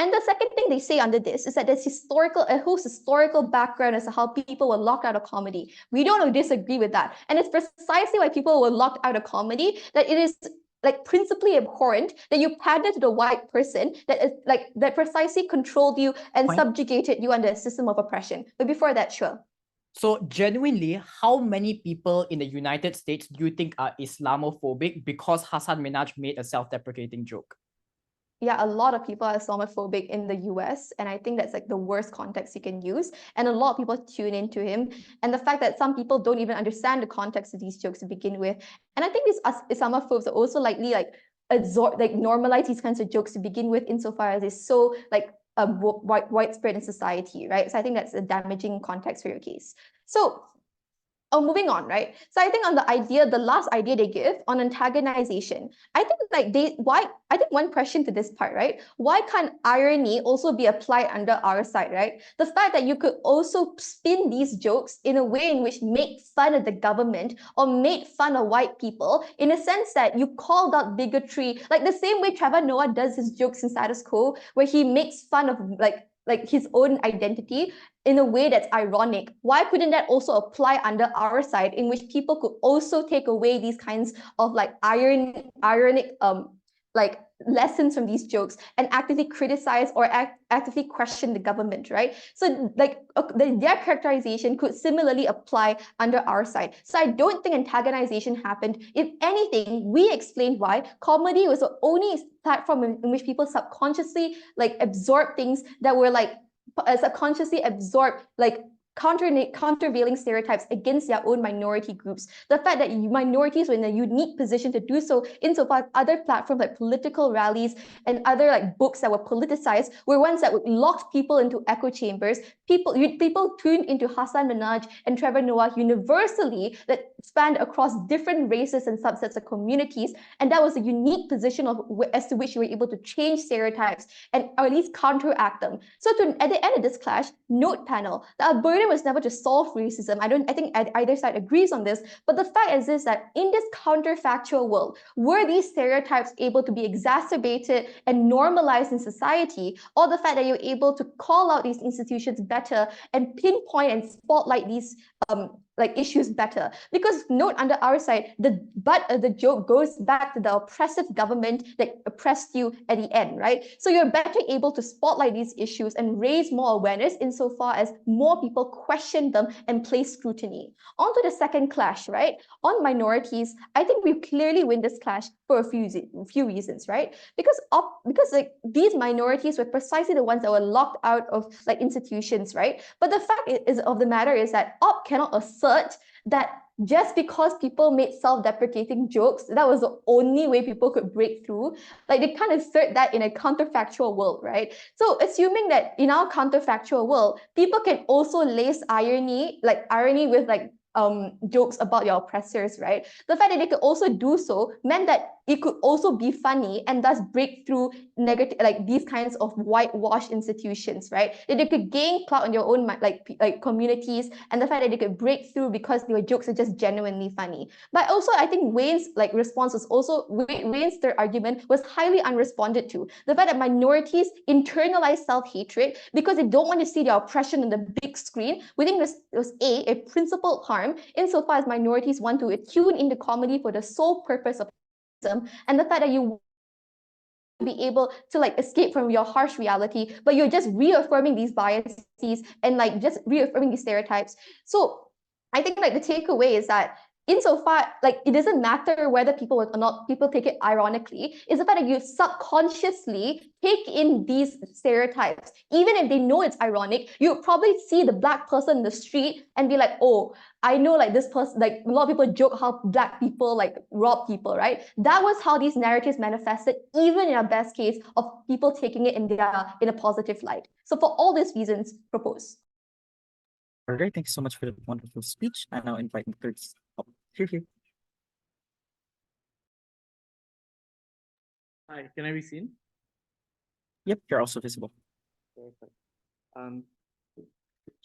and the second thing they say under this is that there's a whole historical background as to how people were locked out of comedy. We don't disagree with that. And it's precisely why people were locked out of comedy that it is like principally abhorrent that you pander to the white person that precisely controlled you and subjugated you under a system of oppression. But before that, sure. So genuinely, how many people in the United States do you think are Islamophobic because Hasan Minhaj made a self-deprecating joke? Yeah, a lot of people are Islamophobic in the US, and I think that's like the worst context you can use. And a lot of people tune into him. And the fact that some people don't even understand the context of these jokes to begin with. And I think these Islamophobes are also likely like normalize these kinds of jokes to begin with, insofar as it's so like widespread in society, right? So I think that's a damaging context for your case. So moving on, right? So I think on the last idea they give on antagonization, I think one question to this part, right? Why can't irony also be applied under our side, right? The fact that you could also spin these jokes in a way in which make fun of the government or made fun of white people, in a sense that you called out bigotry, like the same way Trevor Noah does his jokes in Status Quo, where he makes fun of like his own identity in a way that's ironic. Why couldn't that also apply under our side, in which people could also take away these kinds of like ironic like lessons from these jokes and actively criticize or actively question the government, right? So like their characterization could similarly apply under our side. So I don't think antagonization happened. If anything, we explained why comedy was the only platform in which people subconsciously like absorb things that were like subconsciously absorb like countervailing stereotypes against their own minority groups. The fact that minorities were in a unique position to do so insofar as other platforms like political rallies and other like books that were politicized were ones that would lock people into echo chambers. People tuned into Hassan Minhaj and Trevor Noah universally that spanned across different races and subsets of communities, and that was a unique position as to which you were able to change stereotypes and or at least counteract them. So at the end of this clash, note panel, that our burden was never to solve racism. I think either side agrees on this, but the fact is that in this counterfactual world, were these stereotypes able to be exacerbated and normalized in society, or the fact that you're able to call out these institutions better and pinpoint and spotlight these like issues better? Because note under our side, the butt of the joke goes back to the oppressive government that oppressed you at the end, right? So you're better able to spotlight these issues and raise more awareness insofar as more people question them and place scrutiny. On to the second clash, right? On minorities, I think we clearly win this clash for a few reasons, right? Because like these minorities were precisely the ones that were locked out of like institutions, right? But the fact of the matter is that OP cannot assert that just because people made self-deprecating jokes, that was the only way people could break through. Like they can't assert that in a counterfactual world, right? So assuming that in our counterfactual world, people can also lace irony with like jokes about your oppressors, right? The fact that they could also do so meant that it could also be funny and thus break through negative, like these kinds of whitewashed institutions, right? That they could gain clout on your own like communities, and the fact that they could break through because their jokes are just genuinely funny. But also, I think Wayne's like response was also Wayne's third argument was highly unresponded to. The fact that minorities internalize self-hatred because they don't want to see their oppression on the big screen. We think this was a principled harm insofar as minorities want to tune into comedy for the sole purpose of and the fact that you be able to like escape from your harsh reality, but you're just reaffirming these biases and like just reaffirming these stereotypes. So I think like the takeaway is that insofar like it doesn't matter whether people or not people take it ironically, is the fact that you subconsciously take in these stereotypes. Even if they know it's ironic, you'll probably see the black person in the street and be like, oh, I know like this person, like a lot of people joke how black people like rob people, right? That was how these narratives manifested, even in our best case of people taking it in a positive light. So for all these reasons, propose. All right, thank you so much for the wonderful speech. I now invite the third up. Here. Hi, can I be seen? Yep, you're also visible. Perfect.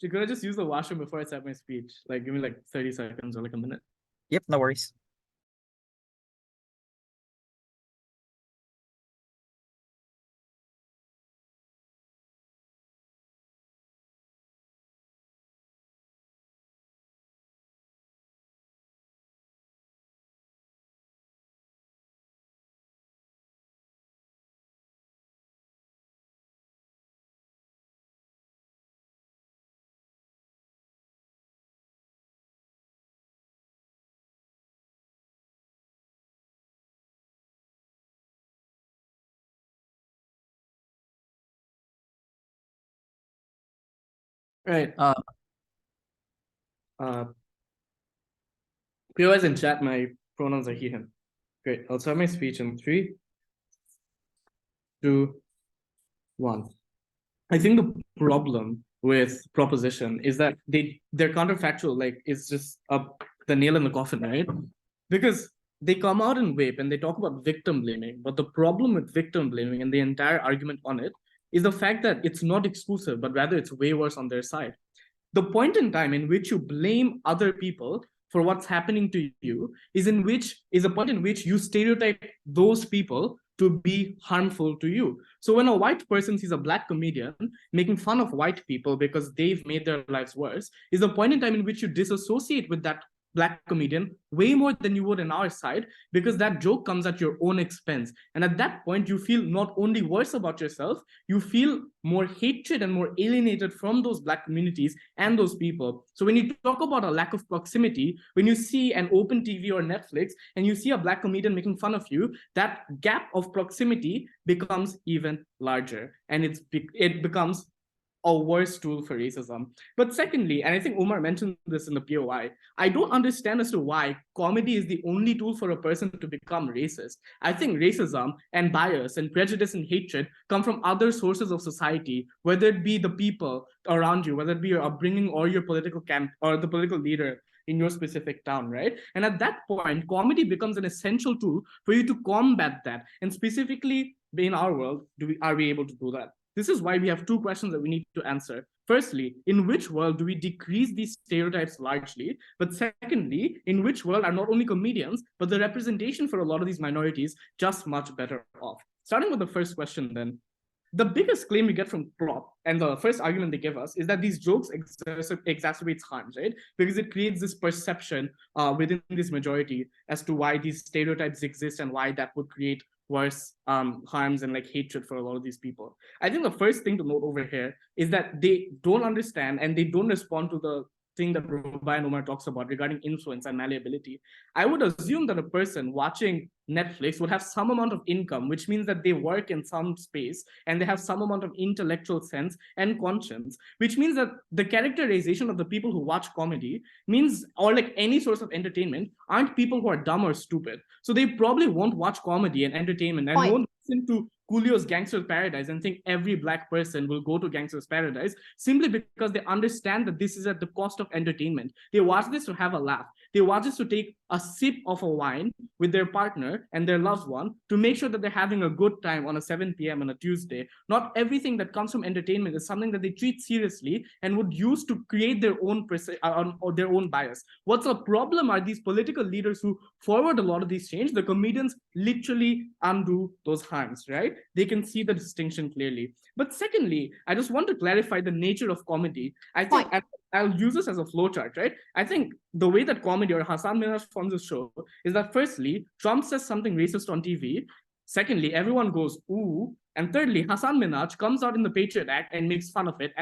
Could I just use the washroom before I start my speech? Like, give me like 30 seconds or like a minute. Yep, no worries. Right. POS in chat, my pronouns are he, him. Great. I'll start my speech in 3, 2, 1. I think the problem with proposition is that they're counterfactual, like it's just the nail in the coffin, right? Because they come out in WAPE and they talk about victim blaming, but the problem with victim blaming and the entire argument on it is the fact that it's not exclusive, but rather it's way worse on their side. The point in time in which you blame other people for what's happening to you is a point in which you stereotype those people to be harmful to you. So when a white person sees a black comedian making fun of white people because they've made their lives worse, is a point in time in which you disassociate with that black comedian way more than you would in our side, because that joke comes at your own expense. And at that point, you feel not only worse about yourself, you feel more hatred and more alienated from those black communities and those people. So when you talk about a lack of proximity, when you see an open TV or Netflix and you see a black comedian making fun of you, that gap of proximity becomes even larger. And it becomes a worse tool for racism. But secondly, and I think Umar mentioned this in the POI, I don't understand as to why comedy is the only tool for a person to become racist. I think racism and bias and prejudice and hatred come from other sources of society, whether it be the people around you, whether it be your upbringing or your political camp or the political leader in your specific town, right? And at that point, comedy becomes an essential tool for you to combat that. And specifically in our world, are we able to do that? This is why we have two questions that we need to answer. Firstly, in which world do we decrease these stereotypes largely? But secondly, in which world are not only comedians, but the representation for a lot of these minorities just much better off? Starting with the first question then, the biggest claim we get from Prop, and the first argument they give us, is that these jokes exacerbates harms, right? Because it creates this perception within this majority as to why these stereotypes exist and why that would create worse harms and like hatred for a lot of these people. I think the first thing to note over here is that they don't understand and they don't respond to the thing that Rubai and Omar talks about regarding influence and malleability. I would assume that a person watching Netflix would have some amount of income, which means that they work in some space and they have some amount of intellectual sense and conscience, which means that the characterization of the people who watch comedy means, or like any source of entertainment, aren't people who are dumb or stupid. So they probably won't watch comedy and entertainment and won't listen to Coolio's Gangster's Paradise and think every black person will go to Gangster's Paradise simply because they understand that this is at the cost of entertainment. They watch this to have a laugh. They watch this to take a sip of a wine with their partner and their loved one to make sure that they're having a good time on a 7 p.m. on a Tuesday. Not everything that comes from entertainment is something that they treat seriously and would use to create their own or their own bias. What's a problem are these political leaders who forward a lot of these change. The comedians literally undo those harms, right? They can see the distinction clearly. But secondly, I just want to clarify the nature of comedy. I think I'll use this as a flowchart, right? I think the way that comedy or Hasan Minhaj forms a show is that firstly, Trump says something racist on TV. Secondly, everyone goes, ooh. And thirdly, Hasan Minhaj comes out in the Patriot Act and makes fun of it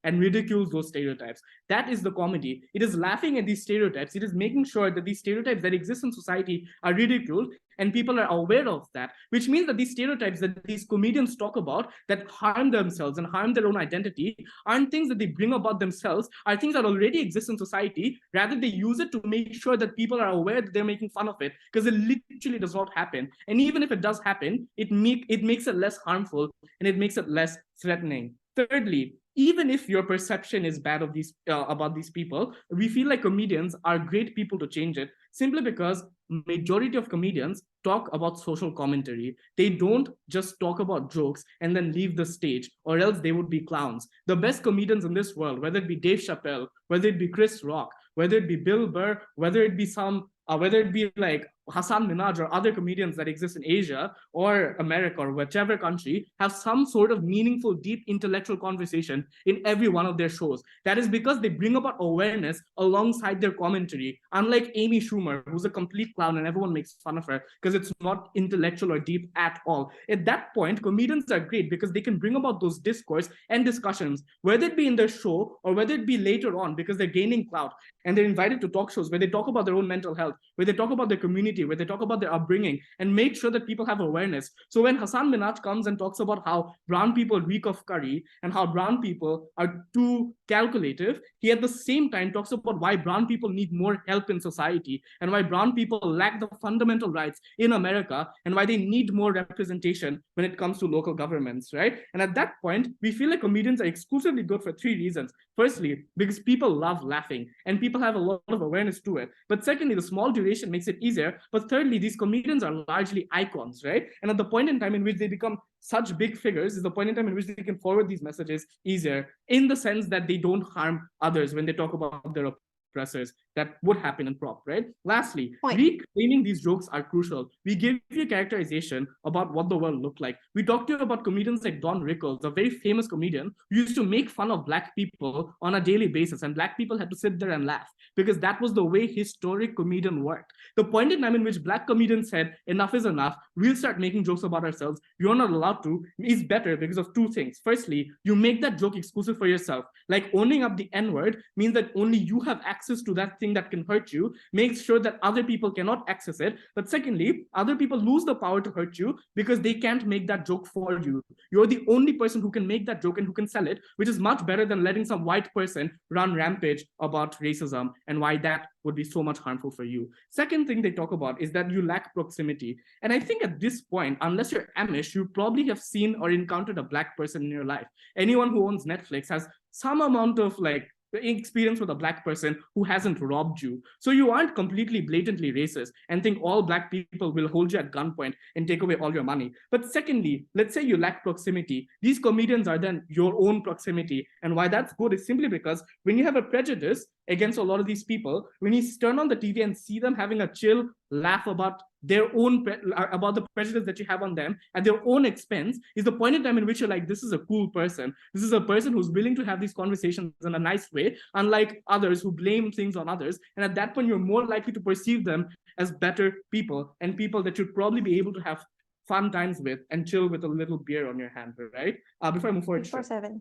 and ridicules those stereotypes. That is the comedy. It is laughing at these stereotypes. It is making sure that these stereotypes that exist in society are ridiculed and people are aware of that, which means that these stereotypes that these comedians talk about that harm themselves and harm their own identity aren't things that they bring about themselves, are things that already exist in society. Rather, they use it to make sure that people are aware that they're making fun of it, because it literally does not happen. And even if it does happen, it makes it less harmful and it makes it less threatening. Thirdly, even if your perception is bad of these about these people, we feel like comedians are great people to change it, simply because majority of comedians talk about social commentary. They don't just talk about jokes and then leave the stage, or else they would be clowns. The best comedians in this world, whether it be Dave Chappelle, whether it be Chris Rock, whether it be Bill Burr, whether it be like Hasan Minhaj or other comedians that exist in Asia or America or whichever country, have some sort of meaningful, deep intellectual conversation in every one of their shows. That is because they bring about awareness alongside their commentary. Unlike Amy Schumer, who's a complete clown and everyone makes fun of her because it's not intellectual or deep at all. At that point, comedians are great because they can bring about those discourse and discussions, whether it be in their show or whether it be later on because they're gaining clout and they're invited to talk shows where they talk about their own mental health, where they talk about their community, where they talk about their upbringing and make sure that people have awareness. So when Hasan Minhaj comes and talks about how brown people reek of curry and how brown people are too calculative, he at the same time talks about why brown people need more help in society and why brown people lack the fundamental rights in America and why they need more representation when it comes to local governments, right? And at that point, we feel like comedians are exclusively good for three reasons. Firstly, because people love laughing and people have a lot of awareness to it. But secondly, the small duration makes it easier. But thirdly, these comedians are largely icons, right? And at the point in time in which they become such big figures is the point in time in which they can forward these messages easier, in the sense that they don't harm others when they talk about their oppressors. That would happen in Prop, right? Lastly, reclaiming these jokes are crucial. We give you a characterization about what the world looked like. We talked to you about comedians like Don Rickles, a very famous comedian who used to make fun of black people on a daily basis, and black people had to sit there and laugh because that was the way historic comedian worked. The point in time in which black comedians said, enough is enough, we'll start making jokes about ourselves, you're not allowed to, is better because of two things. Firstly, you make that joke exclusive for yourself. Like owning up the N-word means that only you have access access to that thing that can hurt you makes sure that other people cannot access it. But secondly, other people lose the power to hurt you because they can't make that joke for you. You're the only person who can make that joke and who can sell it, which is much better than letting some white person run rampage about racism and why that would be so much harmful for you. Second thing they talk about is that you lack proximity. And I think at this point, unless you're Amish, you probably have seen or encountered a Black person in your life. Anyone who owns Netflix has some amount of like experience with a Black person who hasn't robbed you. So you aren't completely blatantly racist and think all Black people will hold you at gunpoint and take away all your money. But secondly, let's say you lack proximity. These comedians are then your own proximity. And why that's good is simply because when you have a prejudice against a lot of these people, when you turn on the TV and see them having a chill laugh about their own about the prejudice that you have on them at their own expense, is the point in time in which you're like, this is a cool person. This is a person who's willing to have these conversations in a nice way, unlike others who blame things on others. And at that point, you're more likely to perceive them as better people and people that you'd probably be able to have fun times with and chill with a little beer on your hand, right? Before I move forward. 4-7.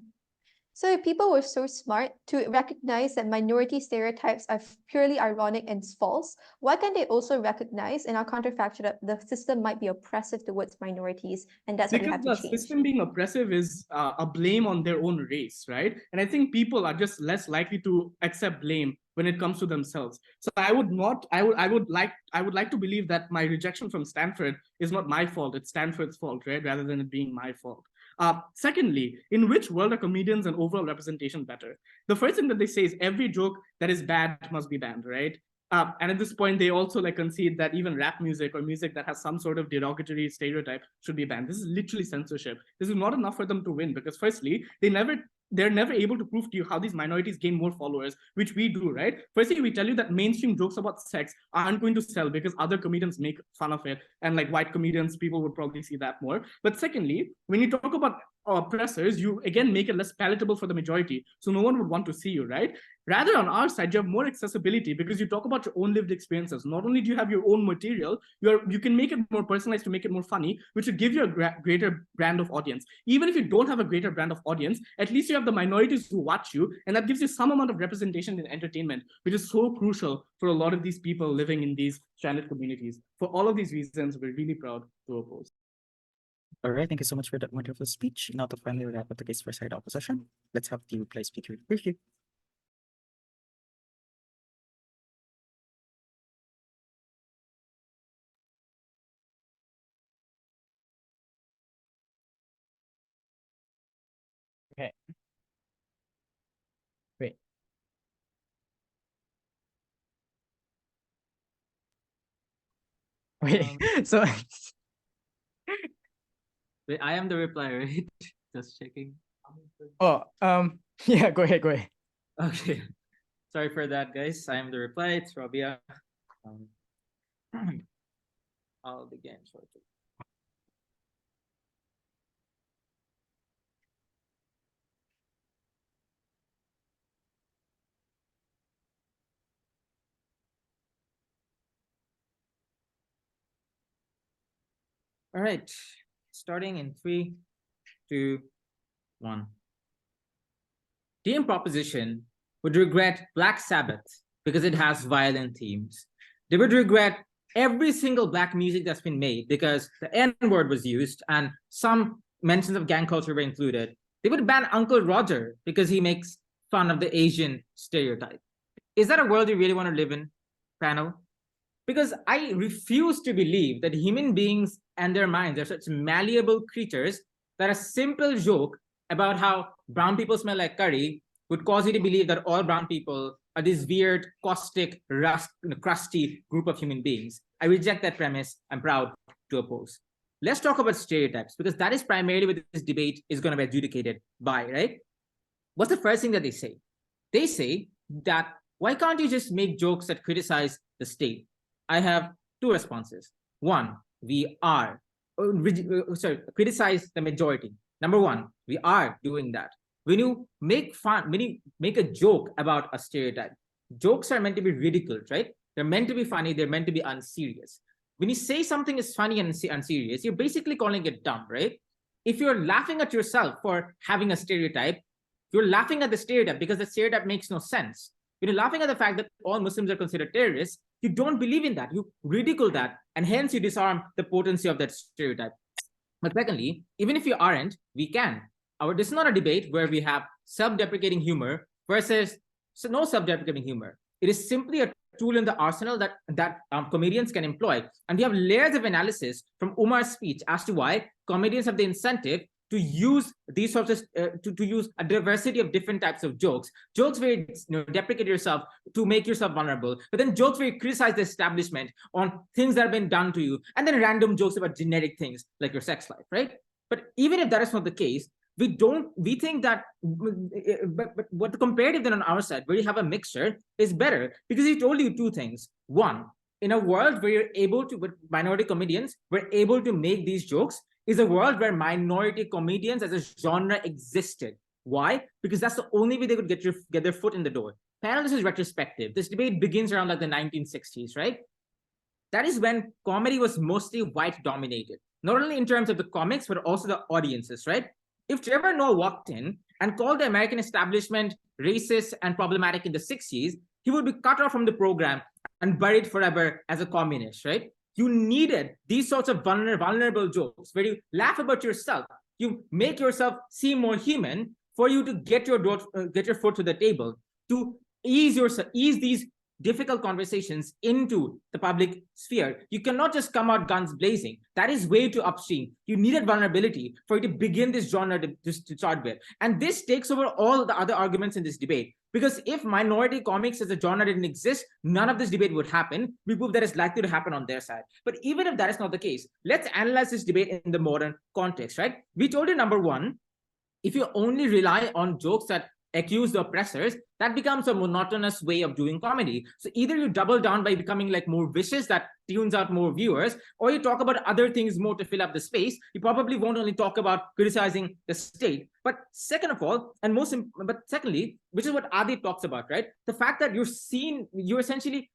So if people were so smart to recognize that minority stereotypes are purely ironic and false, why can't they also recognize in our counterfactual that the system might be oppressive towards minorities, and that's what we have to Because change? the system being oppressive is a blame on their own race, right? And I think people are just less likely to accept blame when it comes to themselves. So I would like to believe that my rejection from Stanford is not my fault, it's Stanford's fault, right? Rather than it being my fault. Secondly, in which world are comedians and overall representation better? The first thing that they say is every joke that is bad must be banned, right? And at this point, they also like concede that even rap music or music that has some sort of derogatory stereotype should be banned. This is literally censorship. This is not enough for them to win because firstly, they're never able to prove to you how these minorities gain more followers, which we do, right? Firstly, we tell you that mainstream jokes about sex aren't going to sell because other comedians make fun of it. And like white comedians, people would probably see that more. But secondly, when you talk about oppressors, you again make it less palatable for the majority. So no one would want to see you, right? Rather, on our side, you have more accessibility because you talk about your own lived experiences. Not only do you have your own material, you can make it more personalized to make it more funny, which will give you a greater brand of audience. Even if you don't have a greater brand of audience, at least you have the minorities who watch you, and that gives you some amount of representation in entertainment, which is so crucial for a lot of these people living in these stranded communities. For all of these reasons, we're really proud to oppose. All right, thank you so much for that wonderful speech. Now to finally wrap up the case for side opposition, let's have the reply speaker review. Okay. Wait. Wait. So Wait, I am the reply, right? Just checking. yeah, go ahead. Okay. Sorry for that, guys. I am the reply. It's Rabia. I'll begin shortly. All right, starting in 3, 2, 1. DM Proposition would regret Black Sabbath because it has violent themes. They would regret every single Black music that's been made because the N-word was used and some mentions of gang culture were included. They would ban Uncle Roger because he makes fun of the Asian stereotype. Is that a world you really want to live in, panel? Because I refuse to believe that human beings and their minds are such malleable creatures that a simple joke about how brown people smell like curry would cause you to believe that all brown people are this weird, caustic, crusty group of human beings. I reject that premise. I'm proud to oppose. Let's talk about stereotypes, because that is primarily what this debate is going to be adjudicated by, right? What's the first thing that they say? They say that, why can't you just make jokes that criticize the state? I have 2 responses. One, criticize the majority. Number 1, we are doing that. When you make a joke about a stereotype, jokes are meant to be ridiculed, right? They're meant to be funny, they're meant to be unserious. When you say something is funny and unserious, you're basically calling it dumb, right? If you're laughing at yourself for having a stereotype, you're laughing at the stereotype because the stereotype makes no sense. You're laughing at the fact that all Muslims are considered terrorists. You don't believe in that. You ridicule that, and hence you disarm the potency of that stereotype. But secondly, even if you aren't, we can. This is not a debate where we have self-deprecating humor versus no self-deprecating humor. It is simply a tool in the arsenal that comedians can employ. And we have layers of analysis from Umar's speech as to why comedians have the incentive to use these sorts of to use a diversity of different types of jokes where you deprecate yourself to make yourself vulnerable, but then jokes where you criticize the establishment on things that have been done to you, and then random jokes about generic things like your sex life, right? But even if that is not the case, we think that but what the comparative then on our side, where you have a mixture, is better, because he told you two things. One, in a world where you're able to, with minority comedians, we're able to make these jokes, is a world where minority comedians as a genre existed. Why? Because that's the only way they could get their foot in the door. Panel, this is retrospective. This debate begins around like the 1960s, right? That is when comedy was mostly white dominated, not only in terms of the comics, but also the audiences, right? If Trevor Noah walked in and called the American establishment racist and problematic in the 60s, he would be cut off from the program and buried forever as a communist, right? You needed these sorts of vulnerable jokes where you laugh about yourself, you make yourself seem more human for you to get your foot to the table, to ease these difficult conversations into the public sphere. You cannot just come out guns blazing. That is way too upstream. You needed vulnerability for you to begin this genre to start with. And this takes over all the other arguments in this debate. Because if minority comics as a genre didn't exist, none of this debate would happen. We prove that it's likely to happen on their side. But even if that is not the case, let's analyze this debate in the modern context, right? We told you, number one, if you only rely on jokes that accuse the oppressors, that becomes a monotonous way of doing comedy. So either you double down by becoming like more vicious, that tunes out more viewers, or you talk about other things more to fill up the space. You probably won't only talk about criticizing the state. But second of all, but secondly, which is what Adi talks about, right? The fact that you're essentially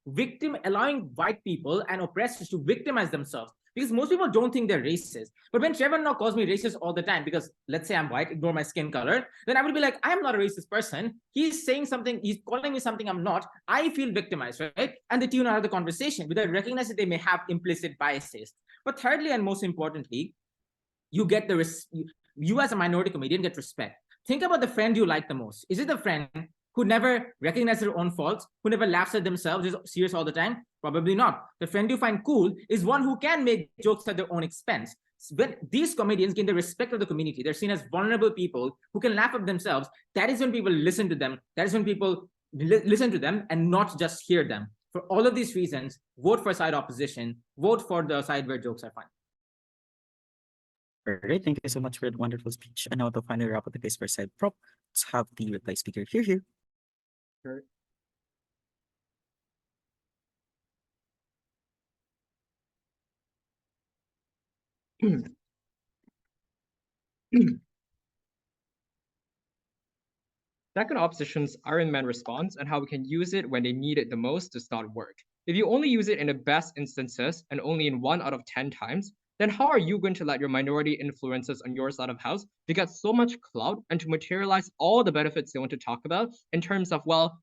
allowing white people and oppressors to victimize themselves. Because most people don't think they're racist. But when Trevor now calls me racist all the time, because let's say I'm white, ignore my skin color, then I would be like, I'm not a racist person. He's saying something, he's calling me something I'm not. I feel victimized, right? And they tune out of the conversation without recognizing they may have implicit biases. But thirdly, and most importantly, you get you as a minority comedian get respect. Think about the friend you like the most. Is it the friend who never recognizes their own faults, who never laughs at themselves, is serious all the time? Probably not. The friend you find cool is one who can make jokes at their own expense. When these comedians gain the respect of the community, they're seen as vulnerable people who can laugh at themselves. That is when people listen to them. That is when people listen to them and not just hear them. For all of these reasons, vote for side opposition. Vote for the side where jokes are funny. All right, thank you so much for that wonderful speech. And now to finally wrap up the case for side prop, let's have the reply speaker here. Sure. Second opposition's Iron Man response and how we can use it when they need it the most to start work. If you only use it in the best instances and only in 1 out of 10 times, then how are you going to let your minority influences on your side of house to get so much clout and to materialize all the benefits they want to talk about in terms of, well,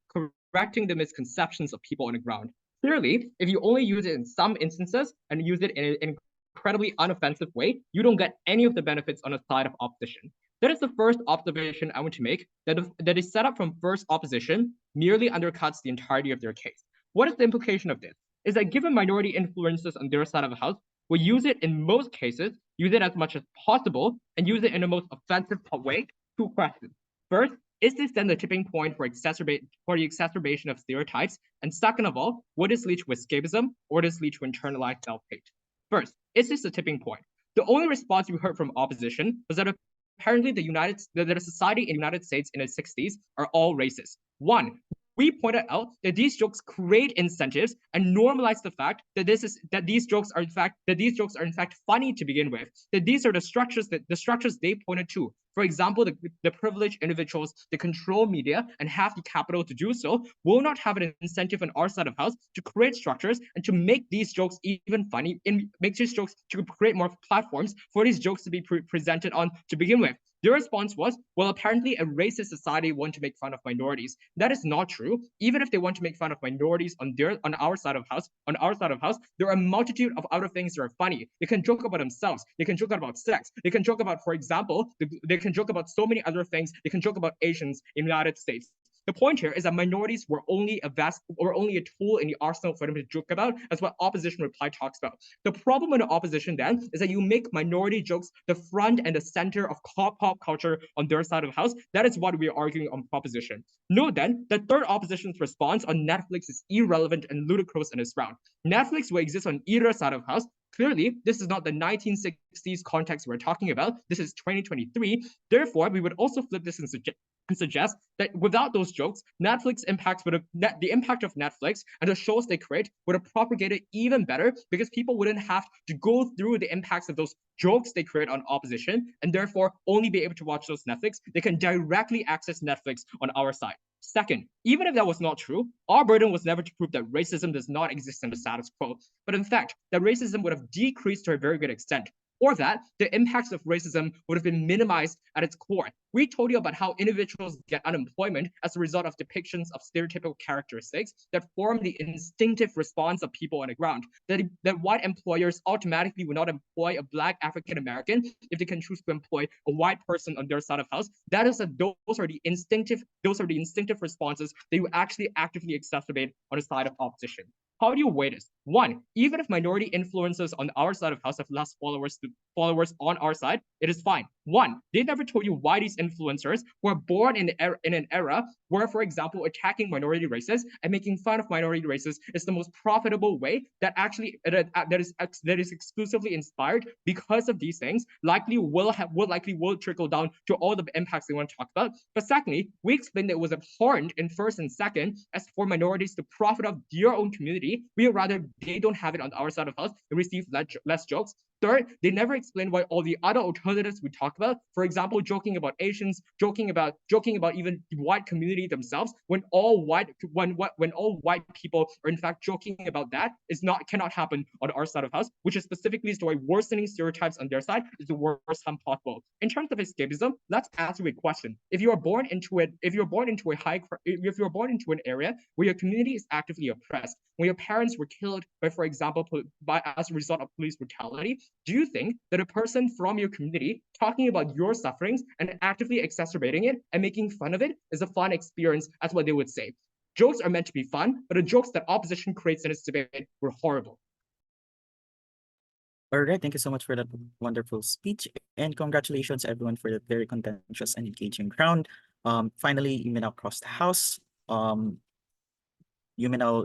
correcting the misconceptions of people on the ground? Clearly, if you only use it in some instances and use it in an incredibly unoffensive way, you don't get any of the benefits on the side of opposition. That is the first observation I want to make, that a setup from first opposition merely undercuts the entirety of their case. What is the implication of this? Is that given minority influences on their side of the house, will use it in most cases, use it as much as possible, and use it in the most offensive way? Two questions. First, is this then the tipping point for the exacerbation of stereotypes? And second of all, would this lead to escapism or does this lead to internalized self-hate? First, is this the tipping point? The only response we heard from opposition was that apparently the society in the United States in the 60s are all racist. One, we pointed out that these jokes create incentives and normalize the fact that these jokes are in fact funny to begin with. That these are the structures they pointed to. For example, the privileged individuals that control media and have the capital to do so will not have an incentive on our side of house to create structures and to make these jokes even funny, and make these jokes to create more platforms for these jokes to be presented on to begin with. Their response was, well, apparently a racist society want to make fun of minorities. That is not true. Even if they want to make fun of minorities on our side of house, there are a multitude of other things that are funny. They can joke about themselves. They can joke about sex. They can joke about, for example, they can joke about so many other things. They can joke about Asians in the United States. The point here is that minorities were only a tool in the arsenal for them to joke about, as what opposition reply talks about. The problem in the opposition then is that you make minority jokes the front and the center of pop culture on their side of the house. That is what we are arguing on proposition. Note then that third opposition's response on Netflix is irrelevant and ludicrous in its round. Netflix will exist on either side of the house. Clearly, this is not the 1960s context we're talking about. This is 2023. Therefore, we would also flip this and suggest that without those jokes, the impact of Netflix and the shows they create would have propagated even better, because people wouldn't have to go through the impacts of those jokes they create on opposition and therefore only be able to watch those Netflix. They can directly access Netflix on our side. Second, even if that was not true, our burden was never to prove that racism does not exist in the status quo, but in fact, that racism would have decreased to a very good extent, or that the impacts of racism would have been minimized at its core. We told you about how individuals get unemployment as a result of depictions of stereotypical characteristics that form the instinctive response of people on the ground. That white employers automatically would not employ a Black African American if they can choose to employ a white person on their side of house. Those are the instinctive responses that you actually actively exacerbate on the side of opposition. How do you weigh this? One, even if minority influencers on our side of house have less followers on our side, it is fine. One, they never told you why these influencers were born in an era where, for example, attacking minority races and making fun of minority races is the most profitable way that is exclusively inspired because of these things, likely will trickle down to all the impacts they want to talk about. But secondly, we explained that it was abhorrent in first and second as for minorities to profit off their own community. We would rather they don't have it on our side of house and receive less jokes. Third, they never explain why all the other alternatives we talk about, for example, joking about Asians, joking about even the white community themselves, when all white people are in fact joking about that, cannot happen on our side of house, which is specifically why worsening stereotypes on their side is the worst harm possible. In terms of escapism, let's ask you a question. If you are born into an area where your community is actively oppressed, when your parents were killed by, for example, as a result of police brutality, do you think that a person from your community talking about your sufferings and actively exacerbating it and making fun of it is a fun experience, as what they would say? Jokes are meant to be fun, but the jokes that opposition creates in its debate were horrible. All right, thank you so much for that wonderful speech, and congratulations everyone for the very contentious and engaging round. Finally, you may now cross the house. You may now